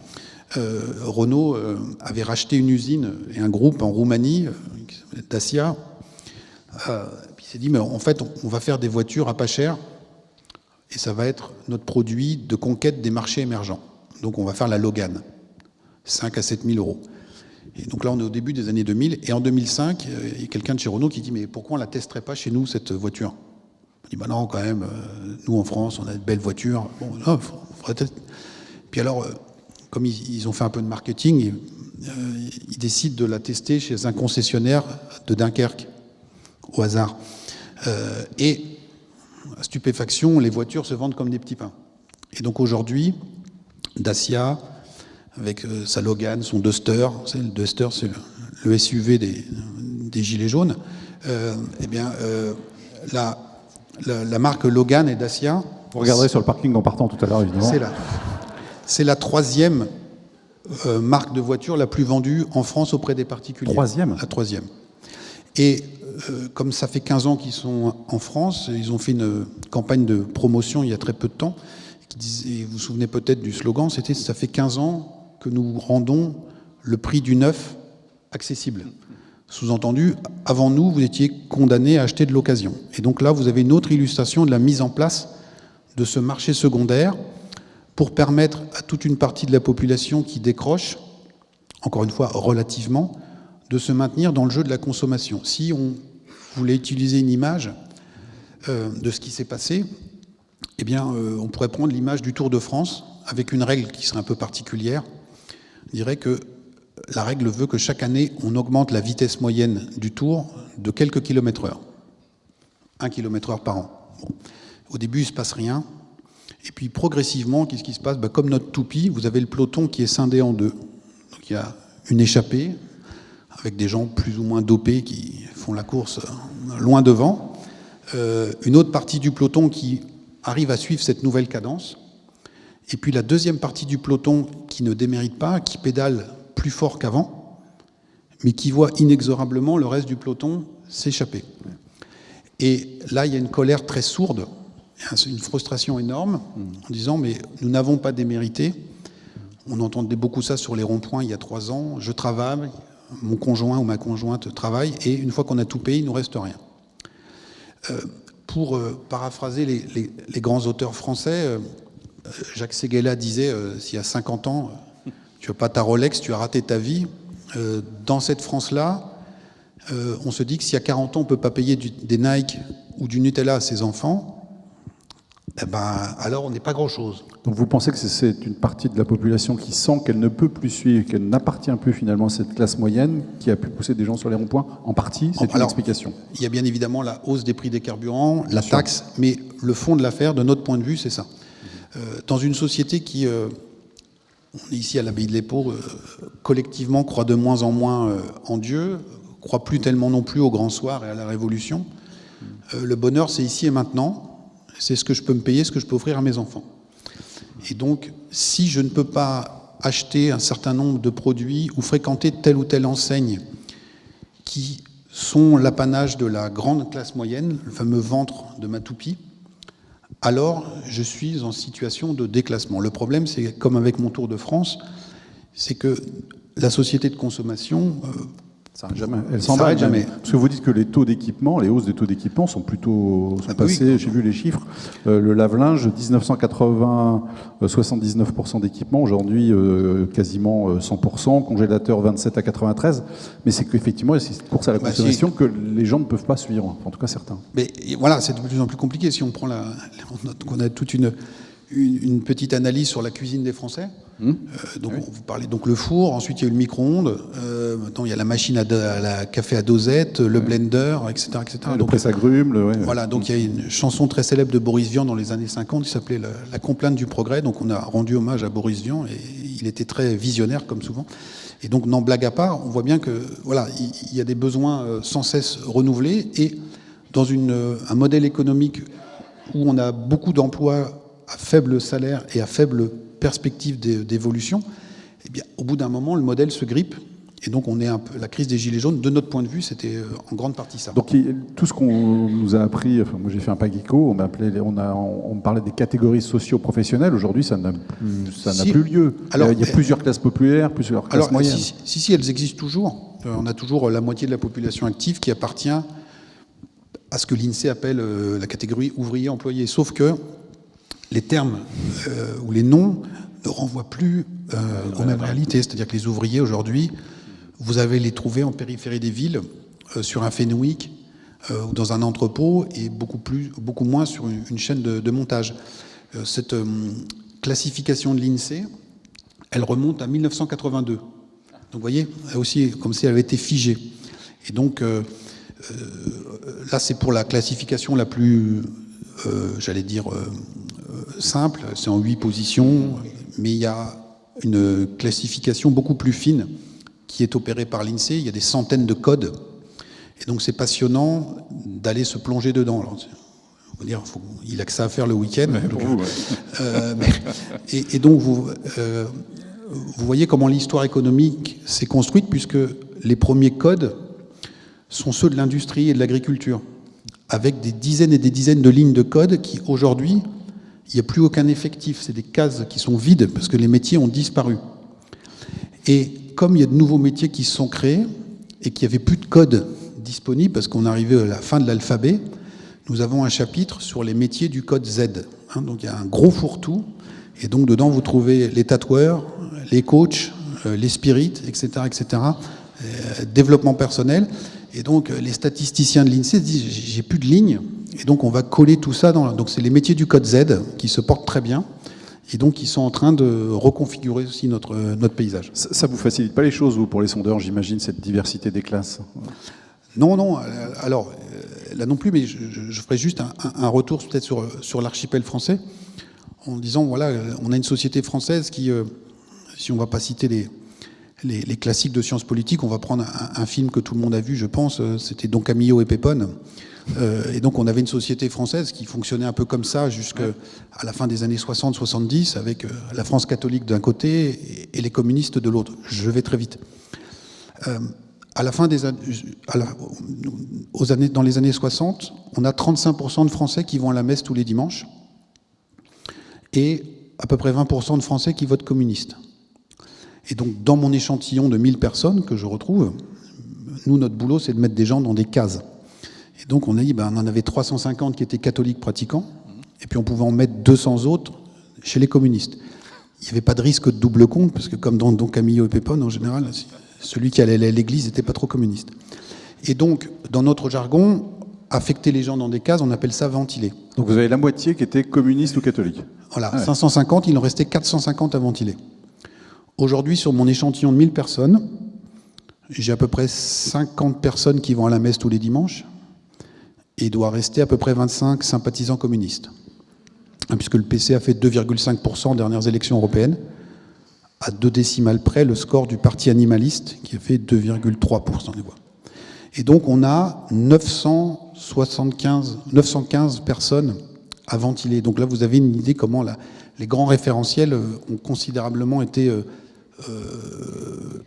Renault avait racheté une usine et un groupe en Roumanie, Dacia. Puis il s'est dit, mais en fait, on va faire des voitures à pas cher, et ça va être notre produit de conquête des marchés émergents. Donc on va faire la Logan, 5 à 7 000 euros. Et donc là, on est au début des années 2000, et en 2005, il y a quelqu'un de chez Renault qui dit, mais pourquoi on ne la testerait pas chez nous, cette voiture? On dit, bah non, quand même, nous en France, on a de belles voitures. Bon, non, faudrait peut-être... Puis alors, comme ils ont fait un peu de marketing, ils décident de la tester chez un concessionnaire de Dunkerque, au hasard. Et, à stupéfaction, les voitures se vendent comme des petits pains. Et donc aujourd'hui, Dacia, avec sa Logan, son Duster, le Duster, c'est le SUV des Gilets jaunes, eh bien, la marque Logan et Dacia... Vous regarderez sur le parking en partant tout à l'heure, évidemment. C'est la troisième marque de voiture la plus vendue en France auprès des particuliers. Troisième ? La troisième. Et comme ça fait 15 ans qu'ils sont en France, ils ont fait une campagne de promotion il y a très peu de temps, qui disait, vous vous souvenez peut-être du slogan, c'était « ça fait 15 ans que nous rendons le prix du neuf accessible ». Sous-entendu, avant nous, vous étiez condamnés à acheter de l'occasion. Et donc là, vous avez une autre illustration de la mise en place de ce marché secondaire pour permettre à toute une partie de la population qui décroche, encore une fois relativement, de se maintenir dans le jeu de la consommation. Si on voulait utiliser une image de ce qui s'est passé, eh bien, on pourrait prendre l'image du Tour de France avec une règle qui serait un peu particulière. Je dirais que la règle veut que chaque année, on augmente la vitesse moyenne du Tour de quelques kilomètres heure. 1 km/h par an. Bon. Au début, il ne se passe rien. Et puis, progressivement, qu'est-ce qui se passe ? Comme notre toupie, vous avez le peloton qui est scindé en deux. Donc, il y a une échappée, avec des gens plus ou moins dopés qui font la course loin devant. Une autre partie du peloton qui arrive à suivre cette nouvelle cadence. Et puis, la deuxième partie du peloton qui ne démérite pas, qui pédale plus fort qu'avant, mais qui voit inexorablement le reste du peloton s'échapper. Et là, il y a une colère très sourde, une frustration énorme, en disant, mais nous n'avons pas démérité. On entendait beaucoup ça sur les ronds-points il y a 3 ans. Je travaille, mon conjoint ou ma conjointe travaille, et une fois qu'on a tout payé, il ne nous reste rien. Pour paraphraser les grands auteurs français, Jacques Séguéla disait, s'il y a 50 ans, tu n'as pas ta Rolex, tu as raté ta vie. Dans cette France-là, on se dit que s'il y a 40 ans, on ne peut pas payer des Nike ou du Nutella à ses enfants, eh ben, alors on n'est pas grand-chose. Donc vous pensez que c'est une partie de la population qui sent qu'elle ne peut plus suivre, qu'elle n'appartient plus finalement à cette classe moyenne, qui a pu pousser des gens sur les ronds-points? En partie, c'est une explication. Il y a bien évidemment la hausse des prix des carburants, la taxe, mais le fond de l'affaire, de notre point de vue, c'est ça. Dans une société qui... on est ici à l'abbaye de l'Épau, collectivement croit de moins en moins en Dieu, croit plus tellement non plus au grand soir et à la révolution. Le bonheur, c'est ici et maintenant. C'est ce que je peux me payer, ce que je peux offrir à mes enfants. Et donc, si je ne peux pas acheter un certain nombre de produits ou fréquenter telle ou telle enseigne qui sont l'apanage de la grande classe moyenne, le fameux ventre de ma toupie, alors je suis en situation de déclassement. Le problème, c'est comme avec mon Tour de France, c'est que la société de consommation... elle s'emballe jamais. Parce que vous dites que les taux d'équipement, les hausses des taux d'équipement sont plutôt passées, j'ai vu les chiffres, le lave-linge, 1980, 79% d'équipement, aujourd'hui quasiment 100%, congélateur 27 à 93, mais c'est qu'effectivement, c'est cette course à la consommation que les gens ne peuvent pas suivre, en tout cas certains. Mais voilà, c'est de plus en plus compliqué. Si on prend on a toute une petite analyse sur la cuisine des Français. Donc, vous parlez donc le four, ensuite il y a eu le micro-ondes, maintenant il y a la machine à café à dosette, le blender, etc. etc. Le presse-agrumes. Voilà, donc il y a une chanson très célèbre de Boris Vian dans les années 50 qui s'appelait La complainte du progrès. Donc on a rendu hommage à Boris Vian et il était très visionnaire comme souvent. Et donc n'en blague à part, on voit bien que voilà, il y a des besoins sans cesse renouvelés et dans un modèle économique où on a beaucoup d'emplois à faible salaire et à faible perspective d'évolution, eh bien, au bout d'un moment, le modèle se grippe Et donc, la crise des Gilets jaunes, de notre point de vue, c'était en grande partie ça. Donc, tout ce qu'on nous a appris, enfin, moi j'ai fait un PAGICO, on me parlait des catégories socio-professionnelles. Aujourd'hui, ça n'a plus lieu. Alors, il y a plusieurs classes populaires, plusieurs classes moyennes. Si, elles existent toujours. On a toujours la moitié de la population active qui appartient à ce que l'INSEE appelle la catégorie ouvrier-employé. Sauf que les termes ou les noms ne renvoient plus aux mêmes réalités. C'est-à-dire que les ouvriers, aujourd'hui, vous allez les trouver en périphérie des villes, sur un Fenwick ou dans un entrepôt, et beaucoup moins sur une chaîne de montage. Cette classification de l'INSEE, elle remonte à 1982. Donc vous voyez, aussi comme si elle avait été figée. Et donc là, c'est pour la classification la plus, j'allais dire, simple. C'est en 8 positions, mais il y a une classification beaucoup plus fine qui est opérée par l'INSEE. Il y a des centaines de codes. Et donc c'est passionnant d'aller se plonger dedans. Alors, on va dire, il a que ça à faire le week-end. Et donc vous voyez comment l'histoire économique s'est construite, puisque les premiers codes sont ceux de l'industrie et de l'agriculture, avec des dizaines et des dizaines de lignes de code qui, aujourd'hui, il n'y a plus aucun effectif. C'est des cases qui sont vides, parce que les métiers ont disparu. Et comme il y a de nouveaux métiers qui se sont créés, et qu'il n'y avait plus de code disponible, parce qu'on arrivait à la fin de l'alphabet, nous avons un chapitre sur les métiers du code Z. Donc il y a un gros fourre-tout, et donc dedans vous trouvez les tatoueurs, les coachs, les spirites, etc., développement personnel. Et donc les statisticiens de l'INSEE disent j'ai plus de lignes, et donc on va coller tout ça dans. Donc c'est les métiers du code Z qui se portent très bien, et donc ils sont en train de reconfigurer aussi notre paysage. Ça vous facilite pas les choses, vous, pour les sondeurs, j'imagine, cette diversité des classes? Non. Alors là non plus, mais je ferai juste un retour peut-être sur l'archipel français, en disant voilà, on a une société française qui, si on va pas citer les classiques de sciences politiques, on va prendre un film que tout le monde a vu, je pense, c'était Don Camillo et Pépone. Et donc on avait une société française qui fonctionnait un peu comme ça jusqu'à la fin des années 60-70, avec la France catholique d'un côté et les communistes de l'autre. Je vais très vite. À la fin des dans les années 60, on a 35% de Français qui vont à la messe tous les dimanches et à peu près 20% de Français qui votent communistes. Et donc, dans mon échantillon de 1000 personnes que je retrouve, nous, notre boulot, c'est de mettre des gens dans des cases. Et donc, on a dit, on en avait 350 qui étaient catholiques pratiquants, et puis on pouvait en mettre 200 autres chez les communistes. Il n'y avait pas de risque de double compte, parce que comme dans Don Camillo et Pépone, en général, celui qui allait à l'église n'était pas trop communiste. Et donc, dans notre jargon, affecter les gens dans des cases, on appelle ça ventiler. Donc vous avez la moitié qui était communiste ou catholique. Voilà, 550, il en restait 450 à ventiler. Aujourd'hui, sur mon échantillon de 1000 personnes, j'ai à peu près 50 personnes qui vont à la messe tous les dimanches, et il doit rester à peu près 25 sympathisants communistes. Puisque le PC a fait 2,5% aux dernières élections européennes, à 2 décimales près le score du parti animaliste, qui a fait 2,3% des voix. Et donc on a 915 personnes à ventiler. Donc là, vous avez une idée comment les grands référentiels ont considérablement été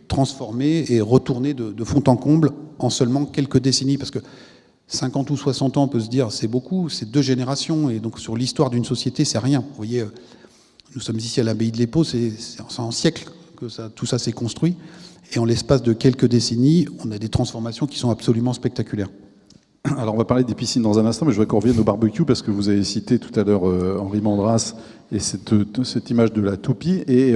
transformés et retournés de fond en comble en seulement quelques décennies. Parce que 50 ou 60 ans, on peut se dire, c'est beaucoup, c'est 2 générations. Et donc sur l'histoire d'une société, c'est rien. Vous voyez, nous sommes ici à l'abbaye de l'Épau, c'est en siècles que tout ça s'est construit. Et en l'espace de quelques décennies, on a des transformations qui sont absolument spectaculaires. Alors on va parler des piscines dans un instant, mais je voudrais qu'on revienne au barbecue, parce que vous avez cité tout à l'heure Henri Mandras et cette image de la toupie, et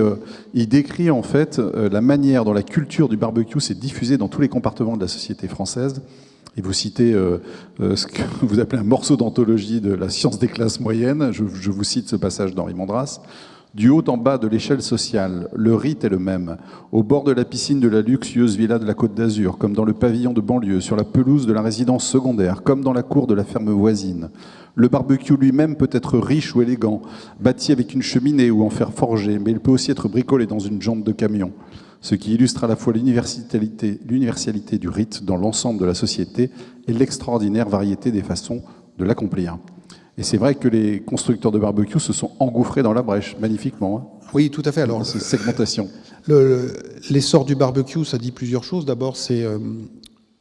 il décrit en fait la manière dont la culture du barbecue s'est diffusée dans tous les compartiments de la société française. Et vous citez ce que vous appelez un morceau d'anthologie de la science des classes moyennes. Je vous cite ce passage d'Henri Mandras. Du haut en bas de l'échelle sociale, le rite est le même. Au bord de la piscine de la luxueuse villa de la Côte d'Azur, comme dans le pavillon de banlieue, sur la pelouse de la résidence secondaire, comme dans la cour de la ferme voisine. Le barbecue lui-même peut être riche ou élégant, bâti avec une cheminée ou en fer forgé, mais il peut aussi être bricolé dans une jambe de camion. Ce qui illustre à la fois l'universalité du rite dans l'ensemble de la société et l'extraordinaire variété des façons de l'accomplir. Et c'est vrai que les constructeurs de barbecue se sont engouffrés dans la brèche, magnifiquement. Oui, tout à fait. Alors, cette segmentation. L'essor du barbecue, ça dit plusieurs choses. D'abord, c'est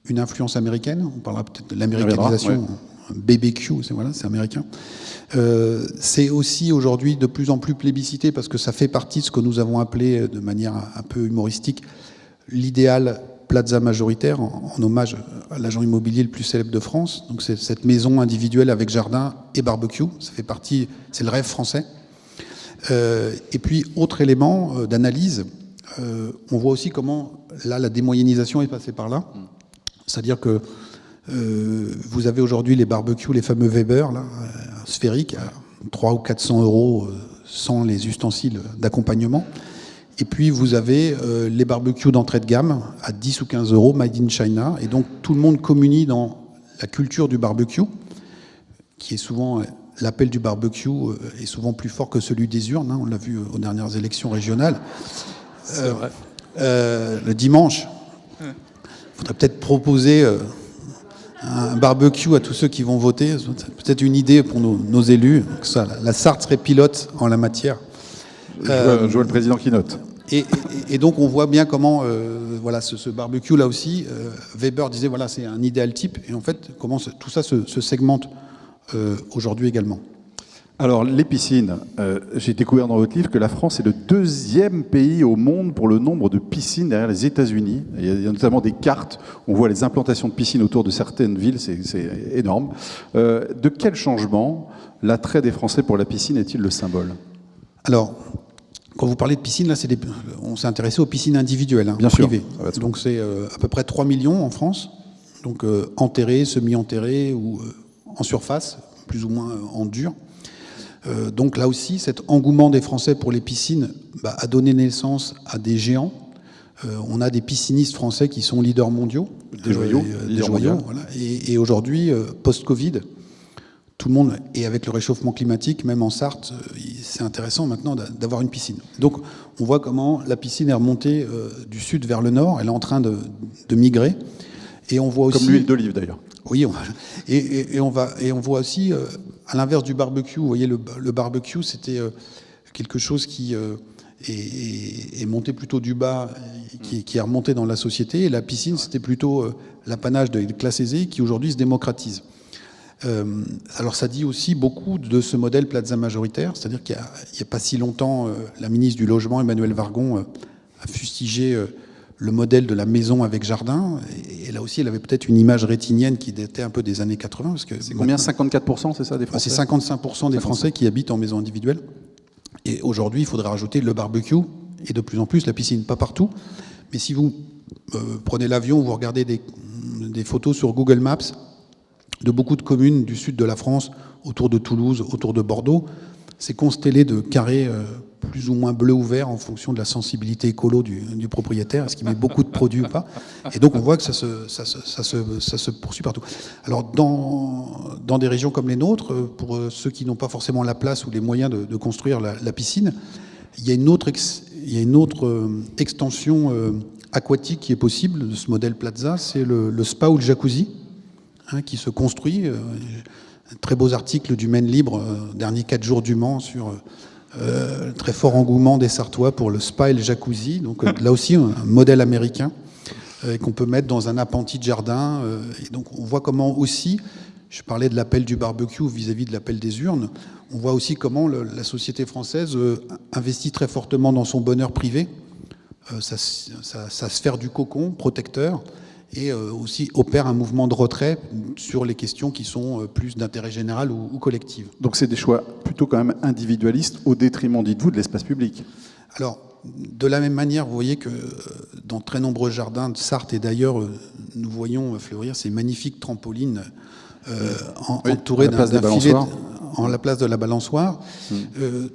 une influence américaine. On parlera peut-être de l'américanisation. BBQ, c'est américain. C'est aussi aujourd'hui de plus en plus plébiscité parce que ça fait partie de ce que nous avons appelé de manière un peu humoristique l'idéal plaza majoritaire, en hommage à l'agent immobilier le plus célèbre de France. Donc c'est cette maison individuelle avec jardin et barbecue. Ça fait partie, c'est le rêve français. Et puis, autre élément d'analyse, on voit aussi comment là la démoyennisation est passée par là. C'est-à-dire que vous avez aujourd'hui les barbecues, les fameux Weber, là, sphériques, à 300 ou 400 euros sans les ustensiles d'accompagnement. Et puis vous avez les barbecues d'entrée de gamme à 10 ou 15 euros, made in China. Et donc tout le monde communie dans la culture du barbecue, qui est souvent, l'appel du barbecue est souvent plus fort que celui des urnes. Hein, on l'a vu aux dernières élections régionales. C'est vrai. Le dimanche, il faudrait peut-être proposer un barbecue à tous ceux qui vont voter. C'est peut-être une idée pour nos élus. Que ça, la Sarthe serait pilote en la matière. Je vois le président qui note. Et donc on voit bien comment voilà, ce barbecue là aussi, Weber disait voilà, c'est un idéal type, et en fait comment tout ça se segmente aujourd'hui également. Alors les piscines, j'ai découvert dans votre livre que la France est le 2e pays au monde pour le nombre de piscines derrière les États-Unis. Il y a notamment des cartes, on voit les implantations de piscines autour de certaines villes, c'est énorme. De quel changement l'attrait des Français pour la piscine est-il le symbole? Alors, quand vous parlez de piscine, là, on s'est intéressé aux piscines individuelles, bien privées. Sûr. Donc c'est à peu près 3 millions en France, donc enterrées, semi-enterrées ou en surface, plus ou moins en dur. Donc là aussi, cet engouement des Français pour les piscines a donné naissance à des géants. On a des piscinistes français qui sont leaders mondiaux. Des joyaux. Voilà. Et aujourd'hui, post-Covid, tout le monde, et avec le réchauffement climatique, même en Sarthe, c'est intéressant maintenant d'avoir une piscine. Donc on voit comment la piscine est remontée du sud vers le nord, elle est en train de migrer. Et on voit aussi, comme l'huile d'olive d'ailleurs. Oui, on voit aussi, à l'inverse du barbecue, vous voyez, le barbecue, c'était quelque chose qui est monté plutôt du bas, qui est remonté dans la société, et la piscine, c'était plutôt l'apanage des classes aisées qui aujourd'hui se démocratise. Alors ça dit aussi beaucoup de ce modèle plaza majoritaire, c'est-à-dire qu'il n'y a pas si longtemps, la ministre du Logement, Emmanuelle Wargon, a fustigé le modèle de la maison avec jardin, et là aussi elle avait peut-être une image rétinienne qui datait un peu des années 80. C'est combien, 54%, c'est ça, des Français? C'est 55% des Français qui habitent en maison individuelle, et aujourd'hui il faudrait rajouter le barbecue, et de plus en plus la piscine, pas partout, mais si vous prenez l'avion, vous regardez des photos sur Google Maps, de beaucoup de communes du sud de la France, autour de Toulouse, autour de Bordeaux, c'est constellé de carrés plus ou moins bleu ou vert en fonction de la sensibilité écolo du propriétaire, est-ce qu'il met beaucoup de produits ou pas. Et donc on voit que ça se poursuit partout. Alors dans des régions comme les nôtres, pour ceux qui n'ont pas forcément la place ou les moyens de construire la piscine, il y a une autre extension aquatique qui est possible de ce modèle plaza, c'est le spa ou le jacuzzi, qui se construit. Très beaux articles du Maine Libre, dernier 4 jours du Mans, sur le très fort engouement des Sartois pour le spa et le jacuzzi. Donc là aussi, un modèle américain qu'on peut mettre dans un appentis de jardin. Et donc on voit comment aussi, je parlais de l'appel du barbecue vis-à-vis de l'appel des urnes, on voit aussi comment la société française investit très fortement dans son bonheur privé, sa sphère du cocon protecteur, et aussi opère un mouvement de retrait sur les questions qui sont plus d'intérêt général ou collectif. Donc c'est des choix plutôt quand même individualistes au détriment, dites-vous, de l'espace public. Alors, de la même manière, vous voyez que dans très nombreux jardins de Sarthe et d'ailleurs, nous voyons fleurir ces magnifiques trampolines entourées d'un filet en la place de la balançoire.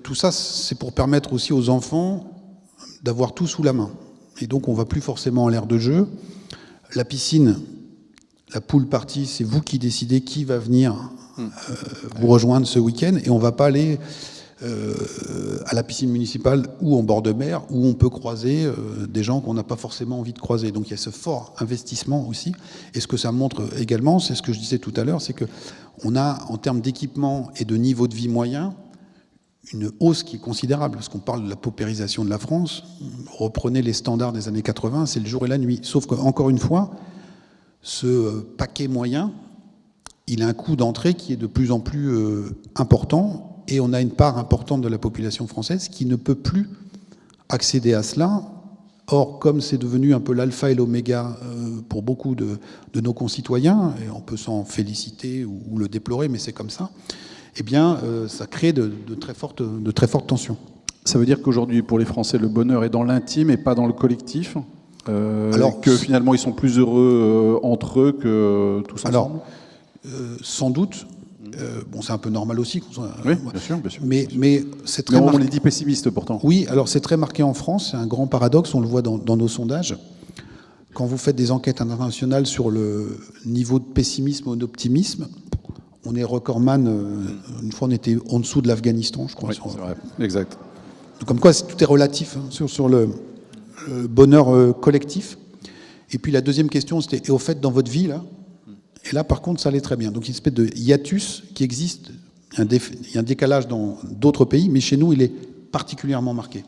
Tout ça, c'est pour permettre aussi aux enfants d'avoir tout sous la main. Et donc, on ne va plus forcément en l'aire de jeu. La piscine, la pool party, c'est vous qui décidez qui va venir vous rejoindre ce week-end. Et on ne va pas aller à la piscine municipale ou en bord de mer, où on peut croiser des gens qu'on n'a pas forcément envie de croiser. Donc il y a ce fort investissement aussi. Et ce que ça montre également, c'est ce que je disais tout à l'heure, c'est qu'on a, en termes d'équipement et de niveau de vie moyen, une hausse qui est considérable, parce qu'on parle de la paupérisation de la France. Reprenez les standards des années 80, c'est le jour et la nuit. Sauf qu'encore une fois, ce paquet moyen, il a un coût d'entrée qui est de plus en plus important, et on a une part importante de la population française qui ne peut plus accéder à cela. Or, comme c'est devenu un peu l'alpha et l'oméga pour beaucoup de nos concitoyens, et on peut s'en féliciter ou le déplorer, mais c'est comme ça, eh bien, ça crée de très fortes tensions. Ça veut dire qu'aujourd'hui, pour les Français, le bonheur est dans l'intime et pas dans le collectif, alors que finalement, ils sont plus heureux entre eux que tous ensemble. Alors, sans doute. Bon, c'est un peu normal aussi. Oui, bien sûr, bien sûr. Mais c'est très on les dit pessimistes pourtant. Oui, alors c'est très marqué en France. C'est un grand paradoxe. On le voit dans nos sondages. Quand vous faites des enquêtes internationales sur le niveau de pessimisme ou d'optimisme, on est recordman. Une fois, on était en dessous de l'Afghanistan, je crois. Oui, c'est vrai. Exact. Donc, comme quoi, tout est relatif sur le bonheur collectif. Et puis la deuxième question, c'était, et au fait, dans votre vie, là, et là, par contre, ça allait très bien. Donc, une espèce de hiatus qui existe. Il y a un décalage dans d'autres pays, mais chez nous, il est particulièrement marqué.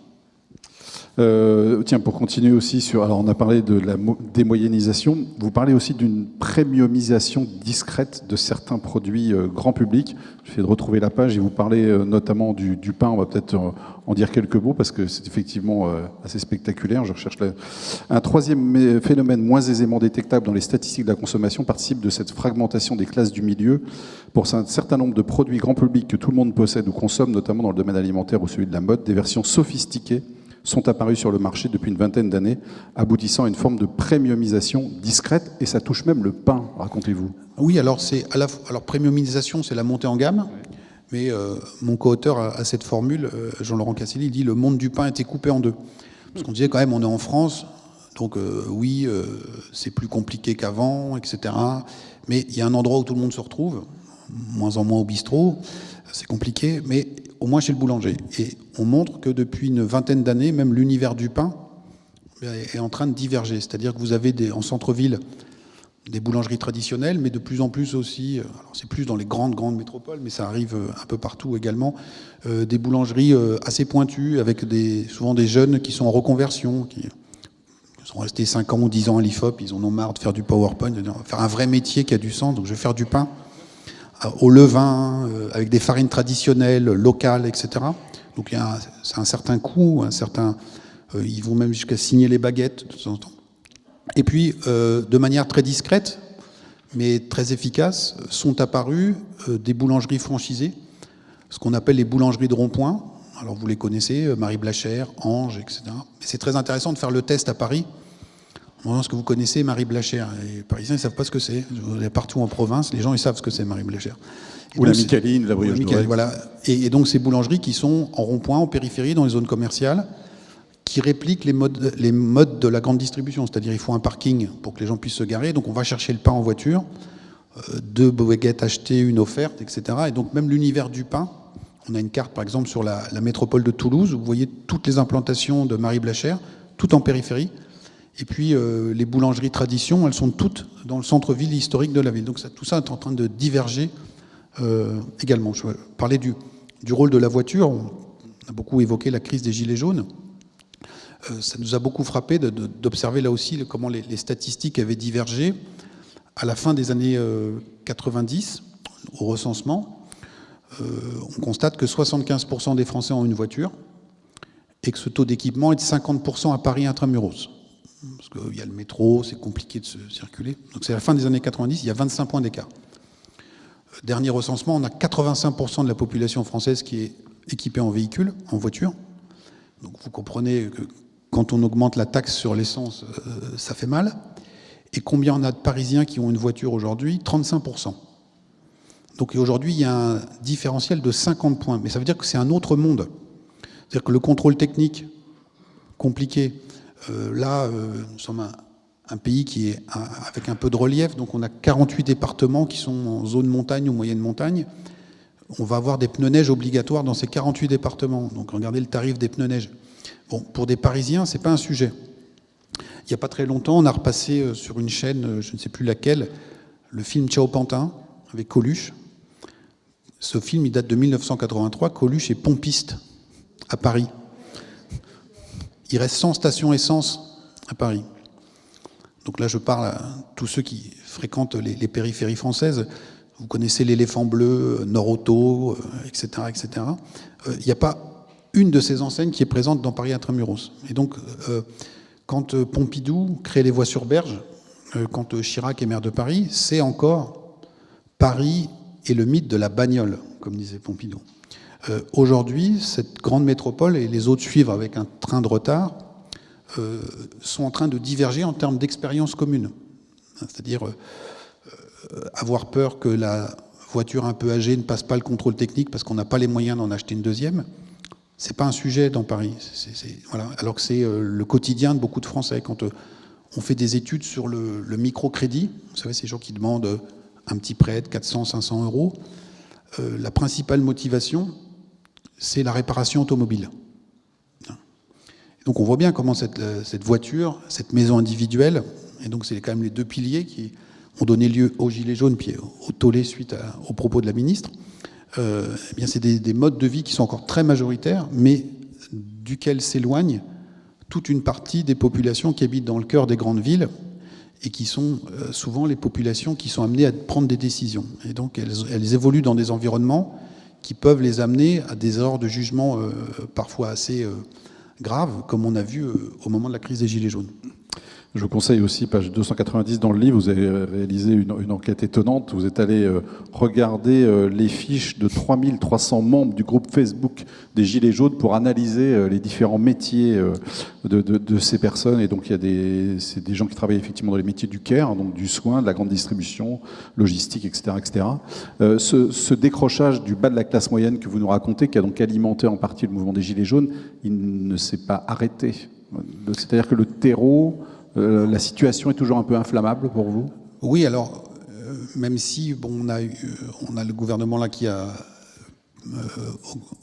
Tiens, pour continuer aussi sur... Alors, on a parlé de la démoyennisation. Vous parlez aussi d'une premiumisation discrète de certains produits grand public. J'essaie de retrouver la page et vous parlez notamment du pain. On va peut-être en dire quelques mots parce que c'est effectivement assez spectaculaire. Je recherche un troisième phénomène moins aisément détectable dans les statistiques de la consommation participe de cette fragmentation des classes du milieu. Pour un certain nombre de produits grand public que tout le monde possède ou consomme, notamment dans le domaine alimentaire ou celui de la mode, des versions sophistiquées sont apparus sur le marché depuis une vingtaine d'années, aboutissant à une forme de premiumisation discrète, et ça touche même le pain, racontez-vous. Oui, alors premiumisation, c'est la montée en gamme, mais mon co-auteur a cette formule, Jean-Laurent Casselli, il dit le monde du pain était coupé en deux. Parce qu'on disait quand même, on est en France, donc oui, c'est plus compliqué qu'avant, etc. Mais il y a un endroit où tout le monde se retrouve, moins en moins au bistrot, c'est compliqué, mais au moins chez le boulanger. Et on montre que depuis une vingtaine d'années, même l'univers du pain est en train de diverger. C'est-à-dire que vous avez en centre-ville des boulangeries traditionnelles, mais de plus en plus aussi, alors c'est plus dans les grandes métropoles, mais ça arrive un peu partout également, des boulangeries assez pointues, avec souvent des jeunes qui sont en reconversion, qui sont restés 5 ans ou 10 ans à l'IFOP, ils en ont marre de faire du PowerPoint, de faire un vrai métier qui a du sens, donc je vais faire du pain au levain, avec des farines traditionnelles, locales, etc. Donc c'est un certain coût, ils vont même jusqu'à signer les baguettes de temps en temps. Et puis, de manière très discrète, mais très efficace, sont apparues des boulangeries franchisées, ce qu'on appelle les boulangeries de rond-point. Alors vous les connaissez, Marie Blachère, Ange, etc. Mais c'est très intéressant de faire le test à Paris. Est-ce que vous connaissez Marie Blachère? Les Parisiens, ils ne savent pas ce que c'est. Partout en province, les gens, ils savent ce que c'est Marie Blachère. Ou la Micaline, la brioche dorée. Voilà. Et donc, ces boulangeries qui sont en rond-point, en périphérie, dans les zones commerciales, qui répliquent les modes de la grande distribution. C'est-à-dire, il faut un parking pour que les gens puissent se garer. Donc, on va chercher le pain en voiture, 2 baguettes achetées, une offerte, etc. Et donc, même l'univers du pain, on a une carte, par exemple, sur la métropole de Toulouse, où vous voyez toutes les implantations de Marie Blachère, tout en périphérie. Et puis, les boulangeries tradition, elles sont toutes dans le centre-ville historique de la ville. Donc, tout ça est en train de diverger également. Je parlais du rôle de la voiture. On a beaucoup évoqué la crise des Gilets jaunes. Ça nous a beaucoup frappé d'observer là aussi comment les statistiques avaient divergé. À la fin des années 90, au recensement, on constate que 75% des Français ont une voiture et que ce taux d'équipement est de 50% à Paris intramuros. Parce qu'il y a le métro, c'est compliqué de se circuler. Donc c'est la fin des années 90, il y a 25 points d'écart. Dernier recensement, on a 85% de la population française qui est équipée en véhicule, en voiture. Donc vous comprenez que quand on augmente la taxe sur l'essence, ça fait mal. Et combien on a de Parisiens qui ont une voiture aujourd'hui? 35%. Donc aujourd'hui, il y a un différentiel de 50 points. Mais ça veut dire que c'est un autre monde. C'est-à-dire que le contrôle technique, compliqué, nous sommes un pays qui est avec un peu de relief, donc on a 48 départements qui sont en zone montagne ou moyenne montagne. On va avoir des pneus neige obligatoires dans ces 48 départements. Donc regardez le tarif des pneus neige. Bon, pour des Parisiens, c'est pas un sujet. Il n'y a pas très longtemps, on a repassé sur une chaîne, je ne sais plus laquelle, le film Ciao Pantin avec Coluche. Ce film, il date de 1983, Coluche est pompiste à Paris. Il reste 100 stations essence à Paris. Donc là, je parle à tous ceux qui fréquentent les périphéries françaises. Vous connaissez l'Éléphant Bleu, Nord-Auto, etc., etc. Il n'y a pas une de ces enseignes qui est présente dans Paris Intramuros. Et donc, quand Pompidou crée les voies sur berge, quand Chirac est maire de Paris, c'est encore Paris et le mythe de la bagnole, comme disait Pompidou. Aujourd'hui, cette grande métropole, et les autres suivent avec un train de retard, sont en train de diverger en termes d'expérience commune. C'est-à-dire avoir peur que la voiture un peu âgée ne passe pas le contrôle technique parce qu'on n'a pas les moyens d'en acheter une deuxième. C'est pas un sujet dans Paris. Voilà. Alors que c'est le quotidien de beaucoup de Français. Quand on fait des études sur le microcrédit, vous savez, ces gens qui demandent un petit prêt de 400, 500 euros, la principale motivation, c'est la réparation automobile. Donc on voit bien comment cette voiture, cette maison individuelle, et donc c'est quand même les deux piliers qui ont donné lieu aux Gilets jaunes puis au tollé suite aux propos de la ministre, eh bien c'est des modes de vie qui sont encore très majoritaires, mais duquel s'éloigne toute une partie des populations qui habitent dans le cœur des grandes villes et qui sont souvent les populations qui sont amenées à prendre des décisions. Et donc elles évoluent dans des environnements qui peuvent les amener à des erreurs de jugement parfois assez graves, comme on a vu au moment de la crise des Gilets jaunes. Je vous conseille aussi, page 290 dans le livre, vous avez réalisé une enquête étonnante. Vous êtes allé regarder les fiches de 3300 membres du groupe Facebook des Gilets jaunes pour analyser les différents métiers de ces personnes. Et donc, c'est des gens qui travaillent effectivement dans les métiers du care, donc du soin, de la grande distribution, logistique, etc. etc. Ce décrochage du bas de la classe moyenne que vous nous racontez, qui a donc alimenté en partie le mouvement des Gilets jaunes, il ne s'est pas arrêté. C'est-à-dire que le terreau... la situation est toujours un peu inflammable pour vous ? Oui, alors, même si on a le gouvernement là qui a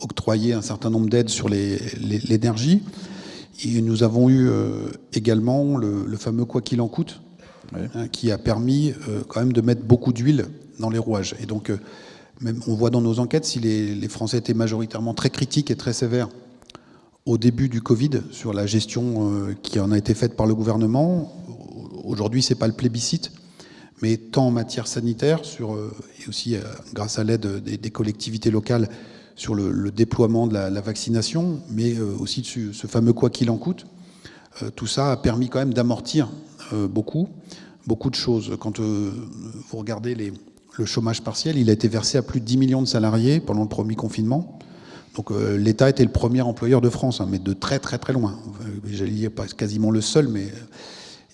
octroyé un certain nombre d'aides sur l'énergie, et nous avons eu également le fameux « quoi qu'il en coûte », oui, qui a permis quand même de mettre beaucoup d'huile dans les rouages. Et donc, même on voit dans nos enquêtes, si les Français étaient majoritairement très critiques et très sévères au début du Covid, sur la gestion qui en a été faite par le gouvernement, aujourd'hui, c'est pas le plébiscite, mais tant en matière sanitaire, et aussi grâce à l'aide des collectivités locales sur le déploiement de la vaccination, mais aussi ce fameux « quoi qu'il en coûte », tout ça a permis quand même d'amortir beaucoup de choses. Quand vous regardez le chômage partiel, il a été versé à plus de 10 millions de salariés pendant le premier confinement. Donc l'État était le premier employeur de France, mais de très très très loin. J'allais dire pas quasiment le seul, mais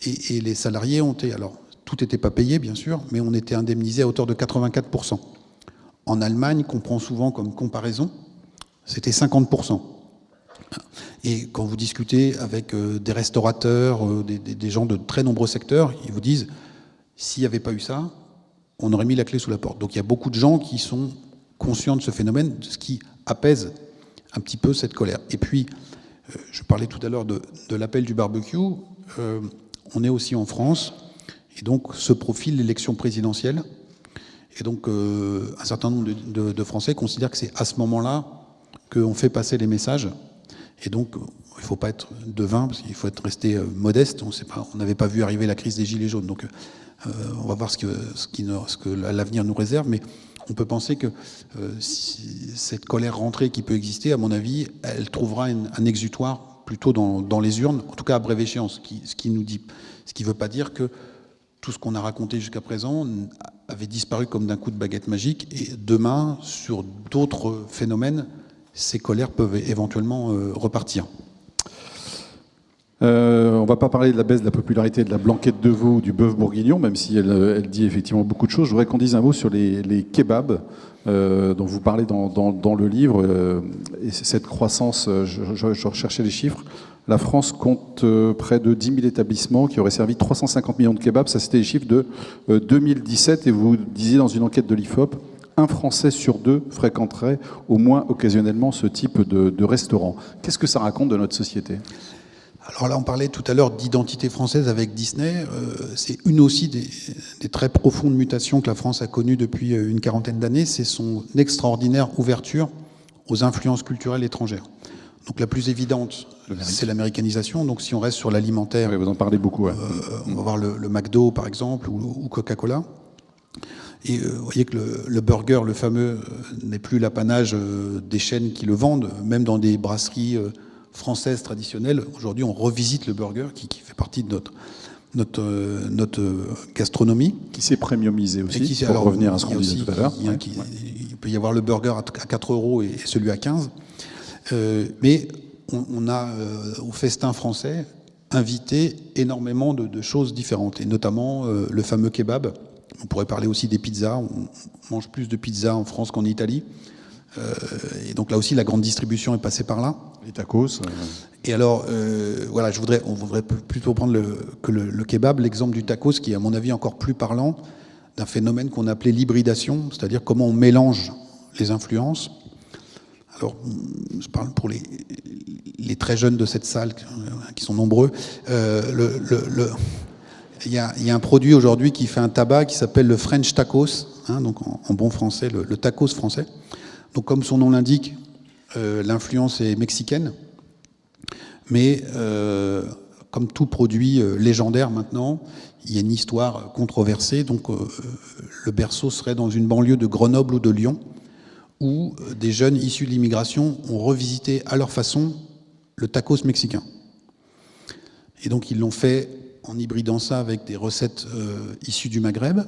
et les salariés ont été, alors tout n'était pas payé bien sûr, mais on était indemnisé à hauteur de 84%. En Allemagne, qu'on prend souvent comme comparaison, c'était 50%. Et quand vous discutez avec des restaurateurs, des gens de très nombreux secteurs, ils vous disent s'il n'y avait pas eu ça, on aurait mis la clé sous la porte. Donc il y a beaucoup de gens qui sont conscients de ce phénomène, de ce qui apaise un petit peu cette colère. Et puis, je parlais tout à l'heure de l'appel du barbecue, on est aussi en France, et donc se profile l'élection présidentielle, et donc un certain nombre de Français considèrent que c'est à ce moment-là qu'on fait passer les messages, et donc il ne faut pas être devin, parce qu'il faut resté modeste, on n'avait pas vu arriver la crise des Gilets jaunes, donc on va voir ce que l'avenir nous réserve, mais on peut penser que si cette colère rentrée qui peut exister, à mon avis, elle trouvera un exutoire plutôt dans les urnes, en tout cas à brève échéance, ce qui ne veut pas dire que tout ce qu'on a raconté jusqu'à présent avait disparu comme d'un coup de baguette magique, et demain, sur d'autres phénomènes, ces colères peuvent éventuellement repartir. On ne va pas parler de la baisse de la popularité de la blanquette de veau ou du bœuf bourguignon, même si elle dit effectivement beaucoup de choses. Je voudrais qu'on dise un mot sur les kebabs dont vous parlez dans le livre. Et cette croissance, je recherchais les chiffres. La France compte près de 10 000 établissements qui auraient servi 350 millions de kebabs. Ça, c'était les chiffres de 2017. Et vous disiez dans une enquête de l'IFOP, un Français sur deux fréquenterait au moins occasionnellement ce type de restaurant. Qu'est-ce que ça raconte de notre société ? Alors là, on parlait tout à l'heure d'identité française avec Disney. C'est une aussi des très profondes mutations que la France a connues depuis une quarantaine d'années. C'est son extraordinaire ouverture aux influences culturelles étrangères. Donc la plus évidente, c'est l'américanisation. Donc si on reste sur l'alimentaire, oui, vous en parlez beaucoup. Ouais. On va voir le McDo par exemple ou Coca-Cola. Et vous voyez que le burger, le fameux, n'est plus l'apanage des chaînes qui le vendent, même dans des brasseries françaises traditionnelles. Aujourd'hui, on revisite le burger qui fait partie de notre gastronomie. Qui s'est premiumisé aussi, pour revenir à ce qu'on disait tout à l'heure. Il peut y avoir le burger à 4 € et celui à 15. Mais on a, au festin français, invité énormément de choses différentes, et notamment le fameux kebab. On pourrait parler aussi des pizzas. On mange plus de pizzas en France qu'en Italie. Et donc là aussi, la grande distribution est passée par là. Les tacos. Et alors, voilà, on voudrait plutôt prendre le kebab, l'exemple du tacos, qui est à mon avis encore plus parlant, d'un phénomène qu'on appelait l'hybridation, c'est-à-dire comment on mélange les influences. Alors, je parle pour les très jeunes de cette salle, qui sont nombreux. Il y a un produit aujourd'hui qui fait un tabac qui s'appelle le French tacos, hein, donc en bon français, le tacos français. Donc comme son nom l'indique, l'influence est mexicaine, mais comme tout produit légendaire maintenant, il y a une histoire controversée. Donc le berceau serait dans une banlieue de Grenoble ou de Lyon, où des jeunes issus de l'immigration ont revisité à leur façon le tacos mexicain. Et donc ils l'ont fait en hybridant ça avec des recettes issues du Maghreb.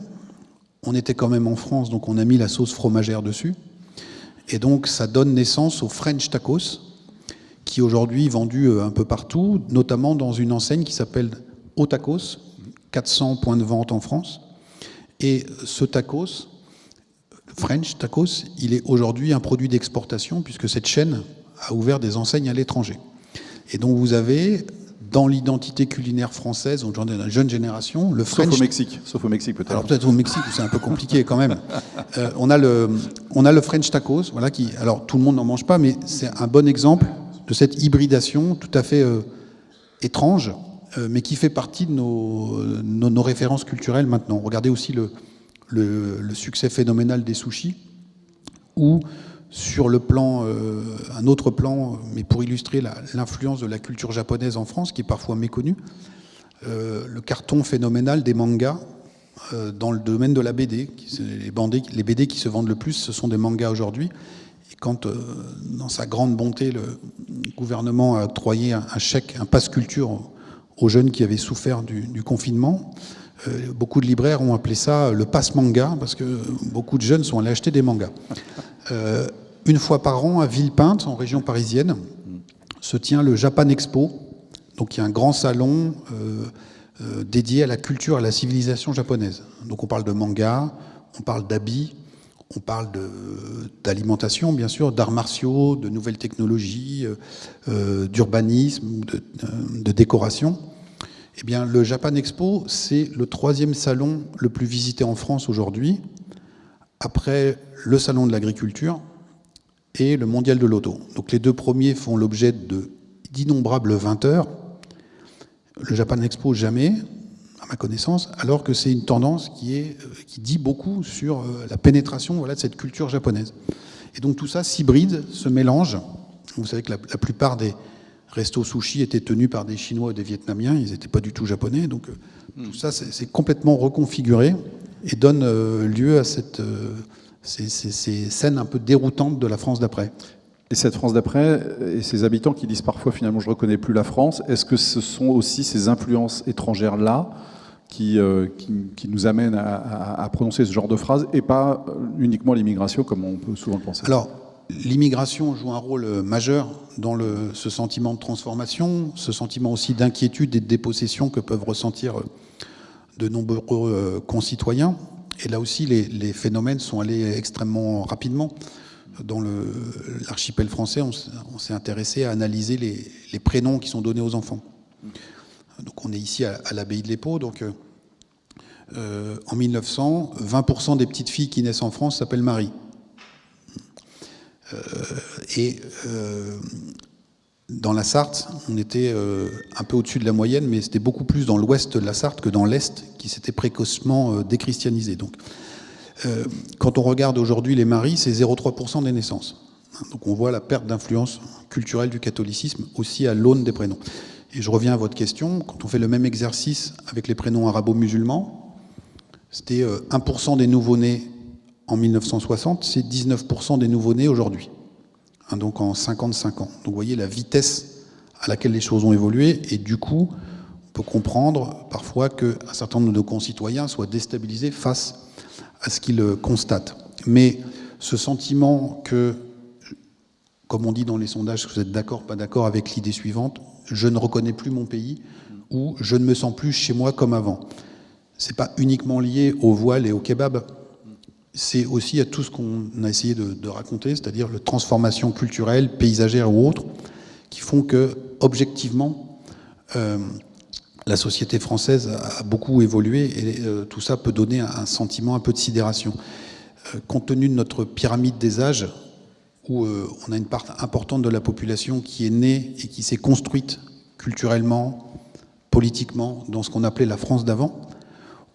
On était quand même en France, donc on a mis la sauce fromagère dessus. Et donc ça donne naissance au French tacos, qui est aujourd'hui vendu un peu partout, notamment dans une enseigne qui s'appelle Au Tacos, 400 points de vente en France. Et ce tacos, French tacos, il est aujourd'hui un produit d'exportation, puisque cette chaîne a ouvert des enseignes à l'étranger. Et donc vous avez, dans l'identité culinaire française, aujourd'hui dans la jeune génération, le French... Sauf au Mexique peut-être. Alors peut-être au Mexique, où c'est un peu compliqué quand même. On a le French tacos, voilà, qui, alors tout le monde n'en mange pas, mais c'est un bon exemple de cette hybridation tout à fait étrange, mais qui fait partie de nos références culturelles maintenant. Regardez aussi le succès phénoménal des sushis, où sur le plan, un autre plan, mais pour illustrer l'influence de la culture japonaise en France, qui est parfois méconnue, le carton phénoménal des mangas dans le domaine de la BD. Les BD qui se vendent le plus, ce sont des mangas aujourd'hui. Et quand, dans sa grande bonté, le gouvernement a octroyé un chèque, un pass culture aux jeunes qui avaient souffert du confinement, beaucoup de libraires ont appelé ça le pass manga, parce que beaucoup de jeunes sont allés acheter des mangas. Une fois par an, à Villepinte, en région parisienne, se tient le Japan Expo. Donc il y a un grand salon dédié à la culture, à la civilisation japonaise. Donc on parle de manga, on parle d'habits, on parle d'alimentation, bien sûr, d'arts martiaux, de nouvelles technologies, d'urbanisme, de décoration. Eh bien, le Japan Expo, c'est le 3e salon le plus visité en France aujourd'hui, après le salon de l'agriculture et le mondial de l'auto. Donc les 2 premiers font l'objet d'innombrables 20 heures. Le Japan Expo, jamais, à ma connaissance, alors que c'est une tendance qui dit beaucoup sur la pénétration, voilà, de cette culture japonaise. Et donc tout ça s'hybride, se mélange. Vous savez que la plupart des restos sushi étaient tenus par des Chinois ou des Vietnamiens, ils n'étaient pas du tout japonais. Donc tout ça, c'est complètement reconfiguré et donne lieu à ces scènes un peu déroutantes de la France d'après. Et cette France d'après, et ces habitants qui disent parfois finalement je ne reconnais plus la France, est-ce que ce sont aussi ces influences étrangères-là qui nous amènent à prononcer ce genre de phrases et pas uniquement l'immigration comme on peut souvent le penser? Alors, l'immigration joue un rôle majeur dans ce sentiment de transformation, ce sentiment aussi d'inquiétude et de dépossession que peuvent ressentir de nombreux concitoyens. Et là aussi, les phénomènes sont allés extrêmement rapidement. Dans l'archipel français, on s'est intéressé à analyser les prénoms qui sont donnés aux enfants. Donc on est ici à l'abbaye de l'Épau. Donc en 1900, 20% des petites filles qui naissent en France s'appellent Marie. Dans la Sarthe, on était un peu au-dessus de la moyenne, mais c'était beaucoup plus dans l'ouest de la Sarthe que dans l'est, qui s'était précocement déchristianisé. Donc, quand on regarde aujourd'hui les maris, c'est 0,3% des naissances. Donc on voit la perte d'influence culturelle du catholicisme aussi à l'aune des prénoms. Et je reviens à votre question, quand on fait le même exercice avec les prénoms arabo-musulmans, c'était 1% des nouveau-nés en 1960, c'est 19% des nouveau-nés aujourd'hui. Donc en 55 ans. Donc vous voyez la vitesse à laquelle les choses ont évolué, et du coup, on peut comprendre parfois qu'un certain nombre de nos concitoyens soient déstabilisés face à ce qu'ils constatent. Mais ce sentiment que, comme on dit dans les sondages, que vous êtes d'accord, pas d'accord avec l'idée suivante, je ne reconnais plus mon pays, ou je ne me sens plus chez moi comme avant. C'est pas uniquement lié au voile et au kebab, c'est aussi à tout ce qu'on a essayé de raconter, c'est-à-dire les transformations culturelles, paysagères ou autres, qui font que, objectivement, la société française a beaucoup évolué, et tout ça peut donner un sentiment un peu de sidération. Compte tenu de notre pyramide des âges, où on a une part importante de la population qui est née et qui s'est construite culturellement, politiquement, dans ce qu'on appelait la France d'avant,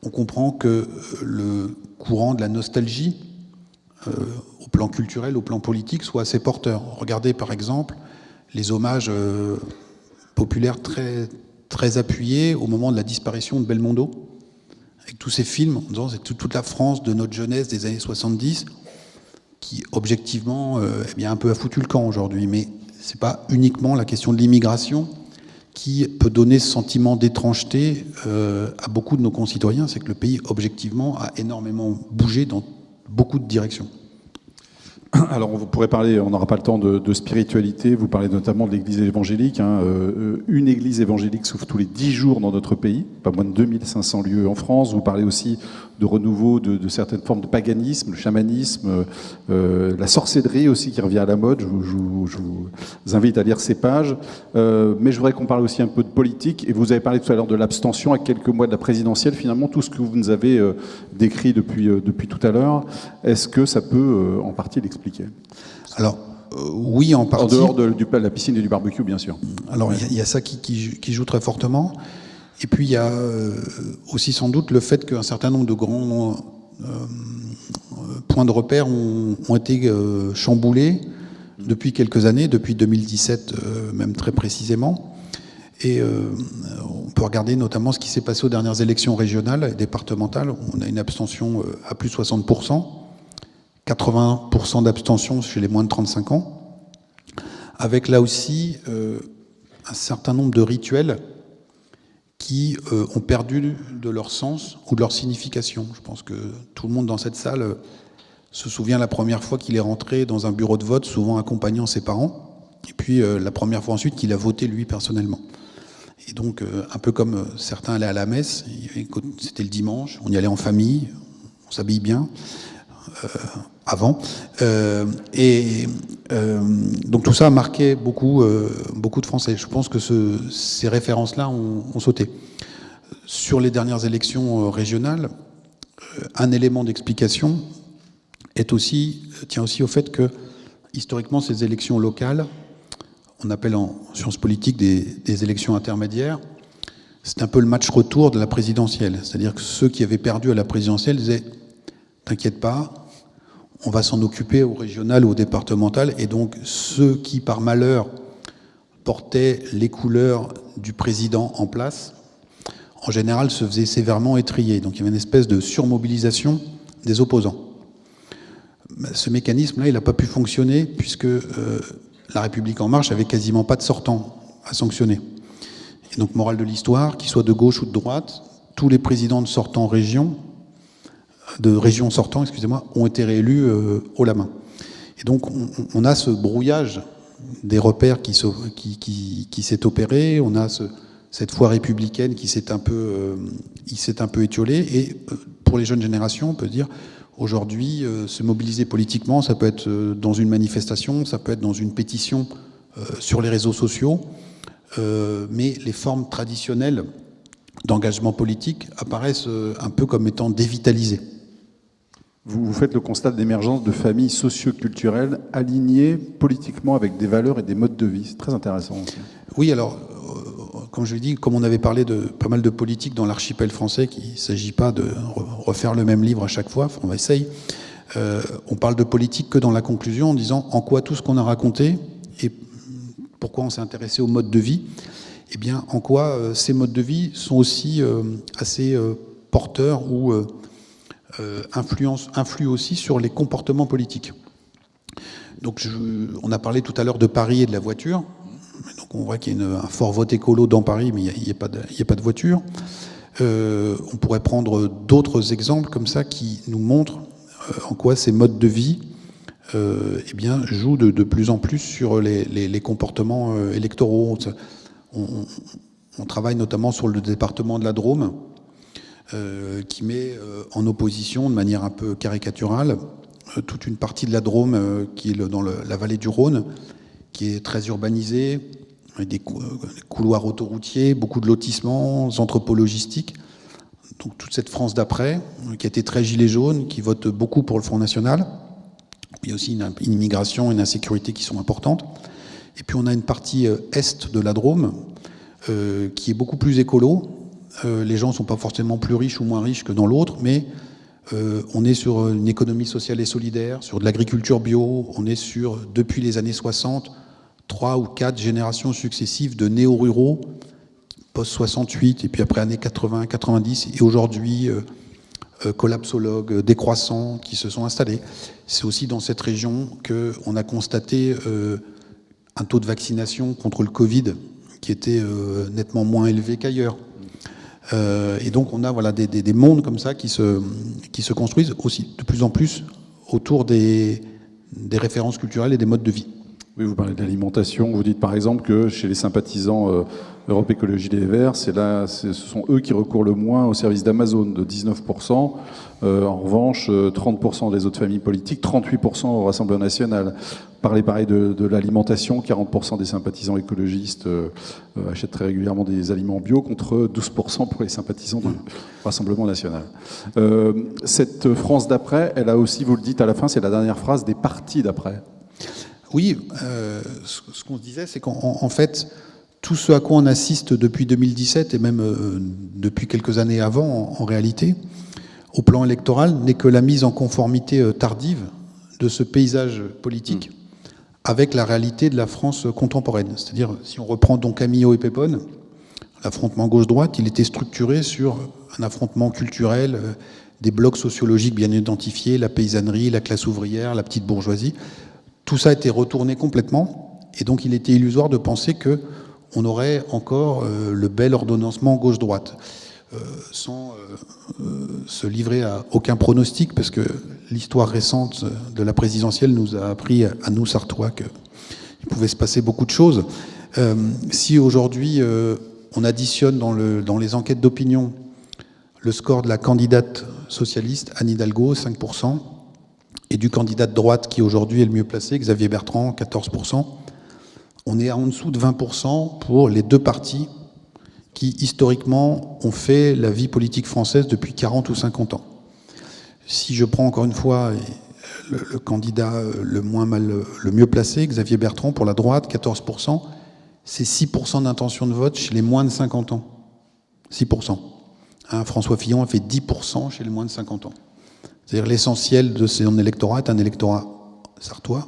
on comprend que le courant de la nostalgie, au plan culturel, au plan politique, soit assez porteur. Regardez par exemple les hommages populaires très, très appuyés au moment de la disparition de Belmondo, avec tous ces films, en disant c'est toute la France de notre jeunesse des années 70, qui objectivement eh bien, un peu a foutu le camp aujourd'hui. Mais c'est pas uniquement la question de l'immigration qui peut donner ce sentiment d'étrangeté à beaucoup de nos concitoyens, c'est que le pays, objectivement, a énormément bougé dans beaucoup de directions. Alors, on pourrait parler, on n'aura pas le temps de spiritualité, vous parlez notamment de l'église évangélique. Une église évangélique s'ouvre tous les 10 jours dans notre pays, pas moins de 2500 lieux en France. Vous parlez aussi de renouveau de certaines formes de paganisme, le chamanisme, la sorcellerie aussi qui revient à la mode. Je vous invite à lire ces pages. Mais je voudrais qu'on parle aussi un peu de politique. Et vous avez parlé tout à l'heure de l'abstention à quelques mois de la présidentielle. Finalement, tout ce que vous nous avez décrit depuis tout à l'heure, est-ce que ça peut en partie l'expliquer ? Alors, oui, en partie. En dehors de la piscine et du barbecue, bien sûr. Alors, il y a ça qui joue très fortement. Et puis, il y a aussi sans doute le fait qu'un certain nombre de grands points de repère ont été chamboulés depuis quelques années, depuis 2017 même très précisément. Et on peut regarder notamment ce qui s'est passé aux dernières élections régionales et départementales. On a une abstention à plus de 60%. 80% d'abstention chez les moins de 35 ans, avec là aussi un certain nombre de rituels qui ont perdu de leur sens ou de leur signification. Je pense que tout le monde dans cette salle se souvient la première fois qu'il est rentré dans un bureau de vote, souvent accompagnant ses parents, et puis la première fois ensuite qu'il a voté lui personnellement. Et donc, un peu comme certains allaient à la messe, c'était le dimanche, on y allait en famille, on s'habille bien, avant. Donc tout ça a marqué beaucoup de Français. Je pense que ces références-là ont sauté. Sur les dernières élections régionales, un élément d'explication tient aussi au fait que, historiquement, ces élections locales, on appelle en sciences politiques des élections intermédiaires, c'est un peu le match retour de la présidentielle. C'est-à-dire que ceux qui avaient perdu à la présidentielle disaient « T'inquiète pas, on va s'en occuper au régional ou au départemental ». Et donc ceux qui, par malheur, portaient les couleurs du président en place, en général se faisaient sévèrement étriller. Donc il y avait une espèce de surmobilisation des opposants. Ce mécanisme-là, il n'a pas pu fonctionner puisque la République En Marche avait quasiment pas de sortants à sanctionner. Et donc, morale de l'histoire, qu'ils soient de gauche ou de droite, tous les présidents de régions sortants, ont été réélus haut la main. Et donc, on a ce brouillage des repères qui s'est opéré, on a cette foi républicaine qui s'est un peu étiolée, et pour les jeunes générations, on peut dire, aujourd'hui, se mobiliser politiquement, ça peut être dans une manifestation, ça peut être dans une pétition sur les réseaux sociaux, mais les formes traditionnelles d'engagement politique apparaissent un peu comme étant dévitalisées. Vous faites le constat de l'émergence de familles socio-culturelles alignées politiquement avec des valeurs et des modes de vie. C'est très intéressant aussi. Oui, alors, comme je l'ai dit, comme on avait parlé de pas mal de politique dans l'archipel français, qu'il ne s'agit pas de refaire le même livre à chaque fois, on va essayer. On parle de politique que dans la conclusion, en disant en quoi tout ce qu'on a raconté et pourquoi on s'est intéressé aux modes de vie, eh bien, en quoi ces modes de vie sont aussi assez porteurs ou influent aussi sur les comportements politiques. Donc, on a parlé tout à l'heure de Paris et de la voiture. Donc, on voit qu'il y a un fort vote écolo dans Paris, mais il n'y a pas de voiture. On pourrait prendre d'autres exemples comme ça qui nous montrent en quoi ces modes de vie eh bien, jouent de plus en plus sur les comportements électoraux. On travaille notamment sur le département de la Drôme, qui met en opposition, de manière un peu caricaturale, toute une partie de la Drôme qui est dans la vallée du Rhône, qui est très urbanisée, avec des couloirs autoroutiers, beaucoup de lotissements, entrepôts logistiques. Donc toute cette France d'après, qui a été très gilet jaune, qui vote beaucoup pour le Front National. Il y a aussi une immigration et une insécurité qui sont importantes. Et puis on a une partie est de la Drôme qui est beaucoup plus écolo. Les gens ne sont pas forcément plus riches ou moins riches que dans l'autre, mais on est sur une économie sociale et solidaire, sur de l'agriculture bio. On est sur, depuis les années 60, 3 ou 4 générations successives de néo-ruraux, post-68, et puis après années 80, 90, et aujourd'hui collapsologues, décroissants, qui se sont installés. C'est aussi dans cette région qu'on a constaté un taux de vaccination contre le Covid qui était nettement moins élevé qu'ailleurs. Et donc on a voilà, des mondes comme ça qui se construisent aussi de plus en plus autour des références culturelles et des modes de vie. Oui, vous parlez de l'alimentation. Vous dites par exemple que chez les sympathisants Europe Écologie Les Verts, ce sont eux qui recourent le moins au service d'Amazon, de 19%. En revanche, 30% des autres familles politiques, 38% au Rassemblement national. Parlez pareil de l'alimentation, 40% des sympathisants écologistes achètent très régulièrement des aliments bio, contre 12% pour les sympathisants du Rassemblement national. Cette France d'après, elle a aussi, vous le dites à la fin, c'est la dernière phrase, des partis d'après. Oui, ce qu'on se disait, c'est qu'en fait, tout ce à quoi on assiste depuis 2017 et même depuis quelques années avant, en réalité, au plan électoral, n'est que la mise en conformité tardive de ce paysage politique avec la réalité de la France contemporaine. C'est-à-dire, si on reprend Don Camillo et Pépone, l'affrontement gauche-droite, il était structuré sur un affrontement culturel, des blocs sociologiques bien identifiés, la paysannerie, la classe ouvrière, la petite bourgeoisie. Tout ça a été retourné complètement, et donc il était illusoire de penser qu'on aurait encore le bel ordonnancement gauche-droite, sans se livrer à aucun pronostic, parce que l'histoire récente de la présidentielle nous a appris, à nous Sartois, qu'il pouvait se passer beaucoup de choses. Si aujourd'hui on additionne dans les enquêtes d'opinion le score de la candidate socialiste, Anne Hidalgo, 5%, et du candidat de droite qui aujourd'hui est le mieux placé, Xavier Bertrand, 14%. On est en dessous de 20% pour les deux partis qui, historiquement, ont fait la vie politique française depuis 40 ou 50 ans. Si je prends encore une fois le candidat le mieux placé, Xavier Bertrand, pour la droite, 14%, c'est 6% d'intention de vote chez les moins de 50 ans. 6%. François Fillon a fait 10% chez les moins de 50 ans. C'est-à-dire l'essentiel de son électorat est un électorat sartois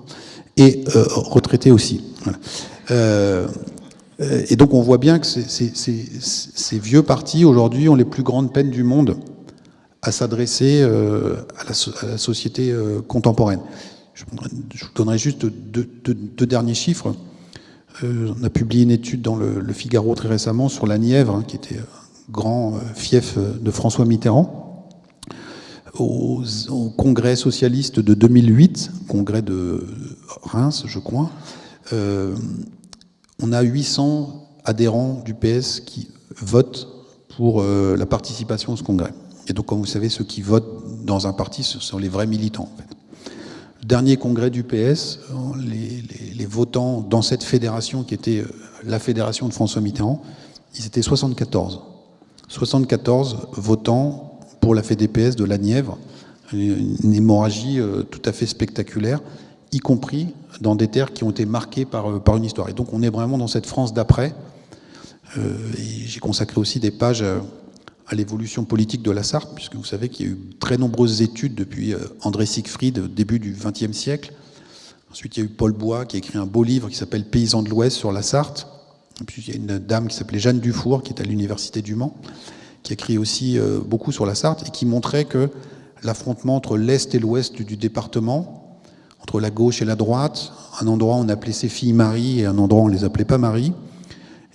et retraité aussi. Voilà. Et donc on voit bien que ces vieux partis aujourd'hui ont les plus grandes peines du monde à s'adresser à la société contemporaine. Je vous donnerai juste deux derniers chiffres. On a publié une étude dans le Figaro très récemment sur la Nièvre, qui était grand fief de François Mitterrand. Au congrès socialiste de 2008, congrès de Reims, je crois, on a 800 adhérents du PS qui votent pour la participation à ce congrès. Et donc, comme vous savez, ceux qui votent dans un parti, ce sont les vrais militants, en fait. Le dernier congrès du PS, les votants dans cette fédération, qui était la fédération de François Mitterrand, ils étaient 74. 74 votants pour la FEDEPS de la Nièvre, une hémorragie tout à fait spectaculaire, y compris dans des terres qui ont été marquées par une histoire. Et donc on est vraiment dans cette France d'après. Et j'ai consacré aussi des pages à l'évolution politique de la Sarthe, puisque vous savez qu'il y a eu très nombreuses études depuis André Siegfried, au début du XXe siècle. Ensuite, il y a eu Paul Bois qui a écrit un beau livre qui s'appelle Paysans de l'Ouest sur la Sarthe. Et puis il y a une dame qui s'appelait Jeanne Dufour, qui est à l'université du Mans, qui a écrit aussi beaucoup sur la Sarthe et qui montrait que l'affrontement entre l'Est et l'Ouest du département, entre la gauche et la droite, un endroit on appelait ses filles Marie et un endroit on les appelait pas Marie,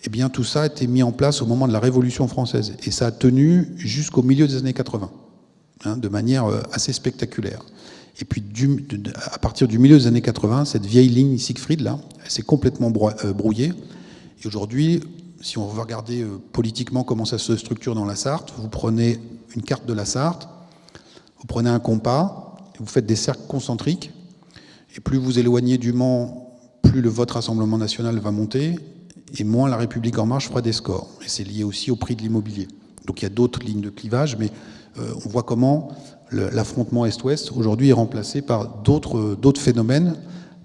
eh bien tout ça a été mis en place au moment de la Révolution française. Et ça a tenu jusqu'au milieu des années 80, de manière assez spectaculaire. Et puis à partir du milieu des années 80, cette vieille ligne Siegfried, là, elle s'est complètement brouillée. Et aujourd'hui, si on veut regarder politiquement comment ça se structure dans la Sarthe, vous prenez une carte de la Sarthe, vous prenez un compas, et vous faites des cercles concentriques, et plus vous éloignez du Mans, plus le vote Rassemblement National va monter, et moins la République En Marche fera des scores. Et c'est lié aussi au prix de l'immobilier. Donc il y a d'autres lignes de clivage, mais on voit comment l'affrontement Est-Ouest aujourd'hui est remplacé par d'autres phénomènes,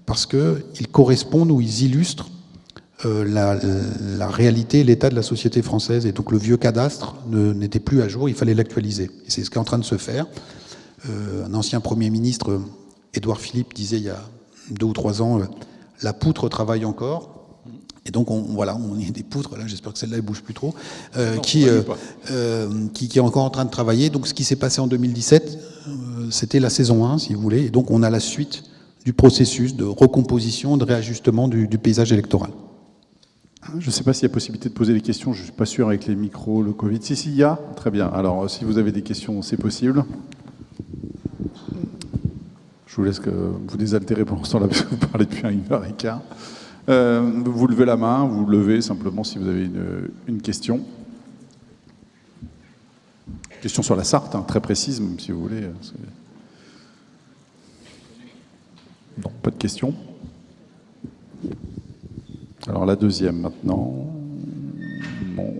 parce qu'ils correspondent ou ils illustrent la réalité et l'état de la société française. Et donc le vieux cadastre n'était plus à jour, il fallait l'actualiser. Et c'est ce qui est en train de se faire. Un ancien Premier ministre, Édouard Philippe, disait il y a 2 ou 3 ans, la poutre travaille encore. Et donc on est des poutres, là j'espère que celle-là ne bouge plus trop, qui est encore en train de travailler. Donc ce qui s'est passé en 2017, c'était la saison 1, si vous voulez. Et donc on a la suite du processus de recomposition, de réajustement du paysage électoral. Je ne sais pas s'il y a possibilité de poser des questions, je ne suis pas sûr avec les micros, le Covid. Si, il y a. Très bien. Alors, si vous avez des questions, c'est possible. Je vous laisse vous désaltérer pour l'instant, là, parce que vous parlez depuis 1h15. Vous levez la main, vous levez simplement si vous avez une question. Question sur la Sarthe, très précise, même si vous voulez. Non, pas de questions. Alors la deuxième maintenant. Bon.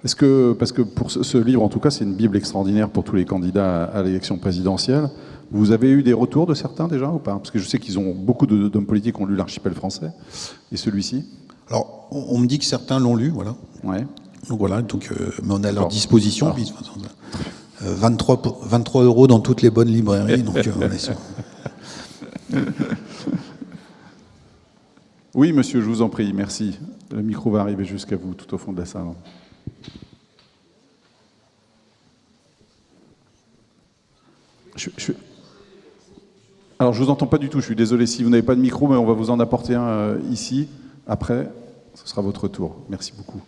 Est-ce que, parce que pour ce livre, en tout cas, c'est une bible extraordinaire pour tous les candidats à l'élection présidentielle, vous avez eu des retours de certains déjà ou pas? Parce que je sais qu'ils ont beaucoup d'hommes politiques ont lu l'Archipel français. Et celui-ci? Alors, on me dit que certains l'ont lu, voilà. Ouais. Donc voilà, mais on est à leur disposition. Puis, 23 € dans toutes les bonnes librairies, donc on est sûr. Oui, monsieur, je vous en prie, merci. Le micro va arriver jusqu'à vous, tout au fond de la salle. Alors, je ne vous entends pas du tout, je suis désolé. Si vous n'avez pas de micro, mais on va vous en apporter un ici. Après, ce sera votre tour. Merci beaucoup.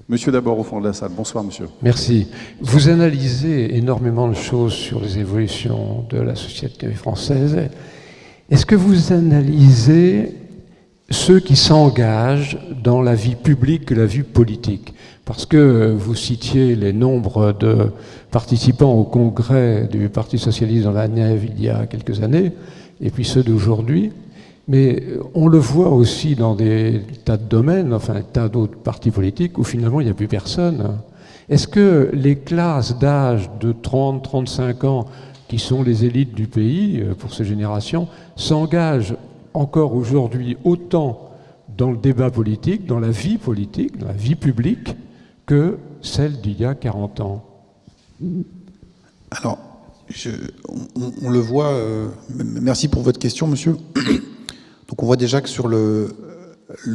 Monsieur d'abord, au fond de la salle. Bonsoir, monsieur. Merci. Vous analysez énormément de choses sur les évolutions de la société française. Est-ce que vous analysez ceux qui s'engagent dans la vie publique et la vie politique? Parce que vous citiez les nombres de participants au congrès du Parti socialiste dans la Nève il y a quelques années, et puis ceux d'aujourd'hui. Mais on le voit aussi dans des tas de domaines, enfin un tas d'autres partis politiques où finalement il n'y a plus personne. Est-ce que les classes d'âge de 30-35 ans, qui sont les élites du pays pour ces générations, s'engagent encore aujourd'hui autant dans le débat politique, dans la vie politique, dans la vie publique, que celle d'il y a 40 ans? Alors, on le voit, merci pour votre question, monsieur. Donc on voit déjà que sur le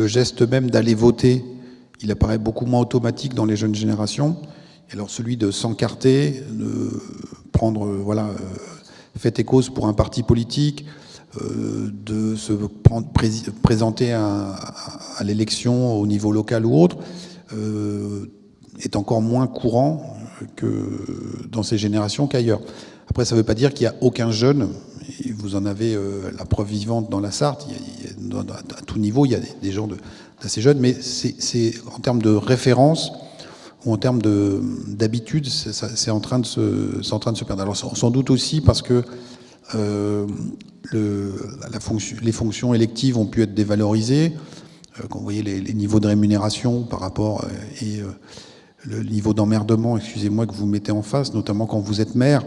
geste même d'aller voter, il apparaît beaucoup moins automatique dans les jeunes générations. Et alors celui de s'encarter, de prendre, fait et cause pour un parti politique, de se présenter à l'élection au niveau local ou autre, est encore moins courant que dans ces générations qu'ailleurs. Après, ça ne veut pas dire qu'il n'y a aucun jeune, et vous en avez la preuve vivante dans la Sarthe, à tout niveau, il y a des gens d'assez jeunes, mais c'est en termes de référence ou en termes d'habitude, c'est en train de se perdre. Alors sans doute aussi parce que les fonctions électives ont pu être dévalorisées, quand vous voyez les niveaux de rémunération par rapport le niveau d'emmerdement, excusez-moi, que vous mettez en face, notamment quand vous êtes maire.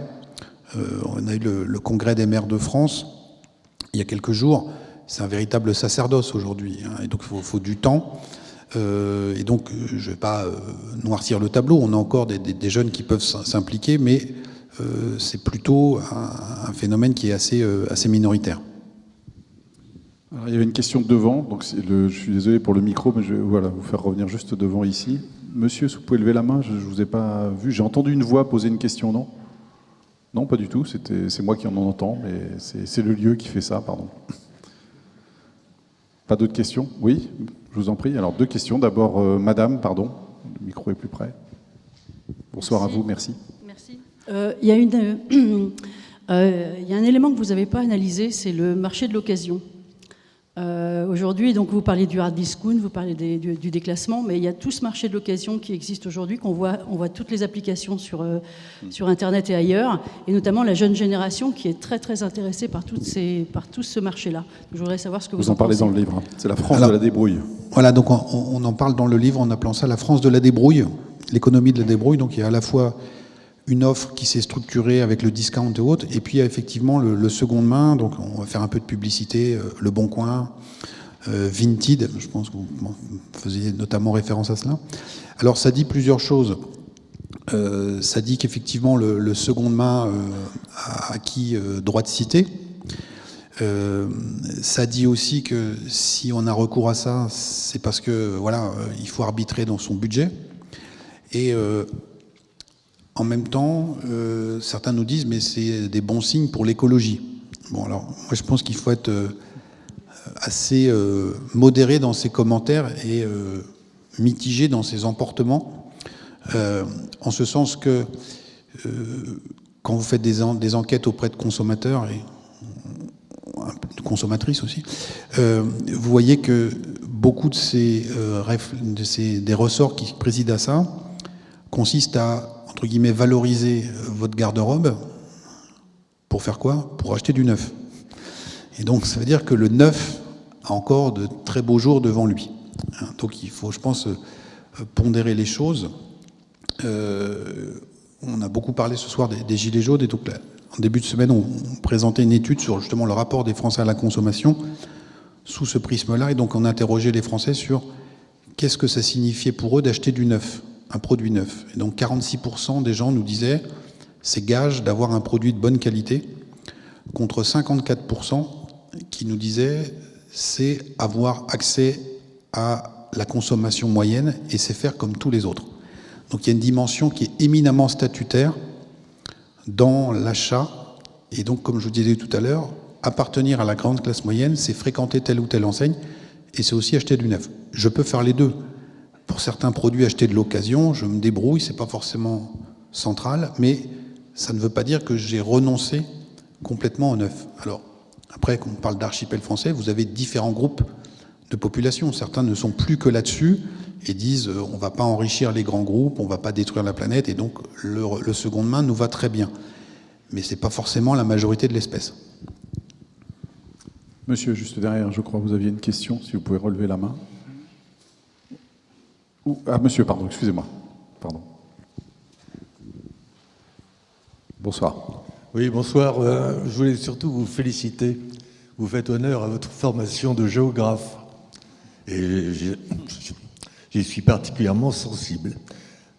On a eu le congrès des maires de France il y a quelques jours. C'est un véritable sacerdoce aujourd'hui, hein, et donc il faut du temps. Et donc je ne vais pas noircir le tableau. On a encore des jeunes qui peuvent s'impliquer, mais c'est plutôt un phénomène qui est assez minoritaire. Alors, il y avait une question de devant, donc je suis désolé pour le micro, mais je vais vous faire revenir juste devant ici. Monsieur, si vous pouvez lever la main, je ne vous ai pas vu. J'ai entendu une voix poser une question, non ? Non, pas du tout, c'est moi qui en entends, mais c'est le lieu qui fait ça, pardon. Pas d'autres questions ? Oui, je vous en prie. Alors, 2 questions. D'abord, madame, pardon, le micro est plus près. Bonsoir. Merci. À vous, merci. Merci. Il y a un élément que vous n'avez pas analysé, c'est le marché de l'occasion. Aujourd'hui, donc vous parlez du hard discount, vous parlez du déclassement, mais il y a tout ce marché de l'occasion qui existe aujourd'hui, on voit toutes les applications sur Internet et ailleurs, et notamment la jeune génération qui est très très intéressée par tout ce marché-là. Je voudrais savoir ce que vous en parlez pensez. dans le livre. C'est la France de la débrouille. Voilà, donc on en parle dans le livre en appelant ça la France de la débrouille, l'économie de la débrouille. Donc il y a à la fois une offre qui s'est structurée avec le discount et autres, et puis il y a effectivement le seconde main. Donc on va faire un peu de publicité, Le Bon Coin, Vinted, je pense que vous faisiez notamment référence à cela. Alors ça dit plusieurs choses. Ça dit qu'effectivement le seconde main a acquis droit de cité. Ça dit aussi que si on a recours à ça, c'est parce que il faut arbitrer dans son budget. Et en même temps, certains nous disent mais c'est des bons signes pour l'écologie. Bon, alors moi je pense qu'il faut être assez modéré dans ses commentaires et mitigé dans ses emportements, en ce sens que quand vous faites des enquêtes auprès de consommateurs et de consommatrices aussi, vous voyez que beaucoup des ressorts qui président à ça consistent à, entre guillemets, valoriser votre garde-robe. Pour faire quoi ? Pour acheter du neuf. Et donc ça veut dire que le neuf a encore de très beaux jours devant lui. Donc il faut, je pense, pondérer les choses. On a beaucoup parlé ce soir des gilets jaunes, et donc là, en début de semaine, on présentait une étude sur justement le rapport des Français à la consommation sous ce prisme-là, et donc on a interrogé les Français sur qu'est-ce que ça signifiait pour eux d'acheter du neuf, un produit neuf. Et donc 46% des gens nous disaient c'est gage d'avoir un produit de bonne qualité, contre 54% qui nous disaient c'est avoir accès à la consommation moyenne et c'est faire comme tous les autres. Donc il y a une dimension qui est éminemment statutaire dans l'achat, et donc comme je vous disais tout à l'heure, appartenir à la grande classe moyenne, c'est fréquenter telle ou telle enseigne, et c'est aussi acheter du neuf. Je peux faire les deux. Pour certains produits, acheter de l'occasion, je me débrouille, c'est pas forcément central, mais ça ne veut pas dire que j'ai renoncé complètement au neuf. Alors, après, quand on parle d'archipel français, vous avez différents groupes de population. Certains ne sont plus que là-dessus et disent on ne va pas enrichir les grands groupes, on ne va pas détruire la planète, et donc le seconde main nous va très bien. Mais ce n'est pas forcément la majorité de l'espèce. Monsieur, juste derrière, je crois que vous aviez une question, si vous pouvez relever la main. Monsieur, pardon, excusez-moi. Pardon. Bonsoir. Oui, bonsoir. Je voulais surtout vous féliciter. Vous faites honneur à votre formation de géographe. Et j'y suis particulièrement sensible.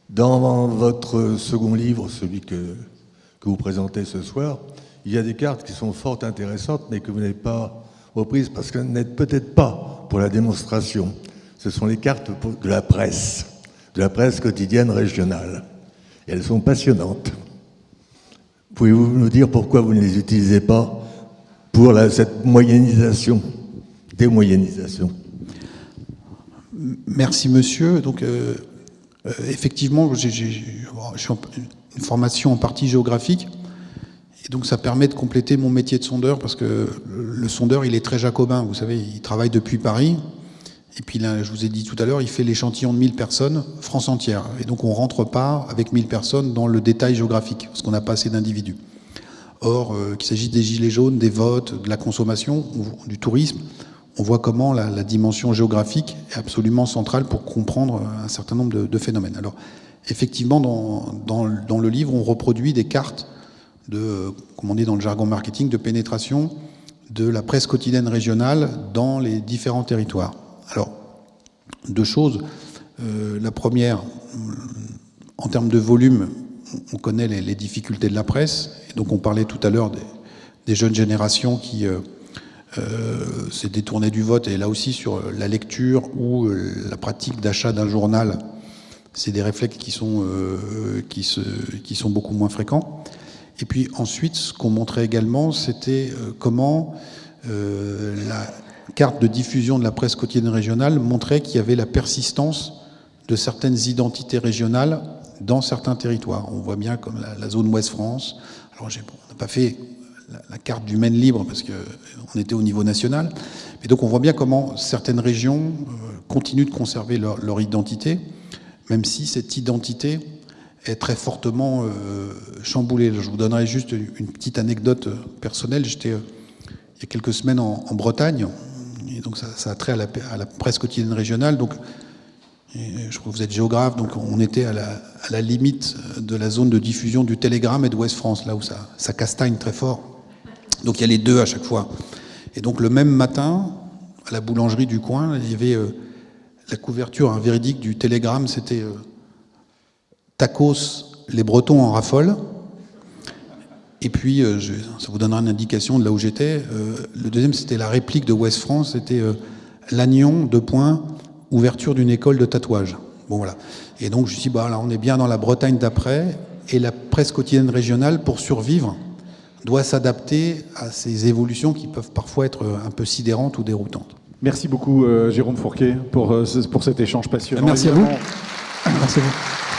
Dans votre second livre, celui que vous présentez ce soir, il y a des cartes qui sont fort intéressantes, mais que vous n'avez pas reprises parce qu'elles n'aident peut-être pas pour la démonstration. Ce sont les cartes de la presse quotidienne régionale. Et elles sont passionnantes. Pouvez-vous nous dire pourquoi vous ne les utilisez pas pour cette moyennisation, démoyennisation ? Merci monsieur. Donc effectivement, j'ai une formation en partie géographique, et donc ça permet de compléter mon métier de sondeur, parce que le sondeur, il est très jacobin. Vous savez, il travaille depuis Paris, et puis là, je vous ai dit tout à l'heure, il fait l'échantillon de 1000 personnes, France entière. Et donc on ne rentre pas avec 1000 personnes dans le détail géographique, parce qu'on n'a pas assez d'individus. Or, qu'il s'agisse des gilets jaunes, des votes, de la consommation, du tourisme, on voit comment la dimension géographique est absolument centrale pour comprendre un certain nombre de phénomènes. Alors, effectivement, dans le livre, on reproduit des cartes de, comme on dit dans le jargon marketing, de pénétration de la presse quotidienne régionale dans les différents territoires. Alors, deux choses. La première, en termes de volume, on connaît les difficultés de la presse. Et donc, on parlait tout à l'heure des jeunes générations qui s'est détourné du vote, et là aussi sur la lecture ou la pratique d'achat d'un journal, c'est des réflexes qui sont beaucoup moins fréquents. Et puis ensuite, ce qu'on montrait également, c'était comment la carte de diffusion de la presse quotidienne régionale montrait qu'il y avait la persistance de certaines identités régionales dans certains territoires. On voit bien comme la zone Ouest-France. Alors on n'a pas fait la carte du Maine libre parce qu'on était au niveau national. Mais donc on voit bien comment certaines régions continuent de conserver leur identité, même si cette identité est très fortement chamboulée. Je vous donnerai juste une petite anecdote personnelle. J'étais il y a quelques semaines en Bretagne, et donc ça a trait à la presse quotidienne régionale. Donc, je crois que vous êtes géographe, donc on était à la limite de la zone de diffusion du Télégramme et de Ouest France, là où ça castagne très fort. Donc il y a les deux à chaque fois. Et donc le même matin, à la boulangerie du coin, il y avait la couverture véridique du Télégramme, c'était tacos, les Bretons en raffolent. Et puis, ça vous donnera une indication de là où j'étais. Le deuxième, c'était la réplique de Ouest France, c'était Lannion, ouverture d'une école de tatouage. Bon, voilà. Et donc, je me suis dit, là, on est bien dans la Bretagne d'après, et la presse quotidienne régionale, pour survivre, doit s'adapter à ces évolutions qui peuvent parfois être un peu sidérantes ou déroutantes. Merci beaucoup, Jérôme Fourquet, pour cet échange passionnant. Merci à vous. Merci à vous.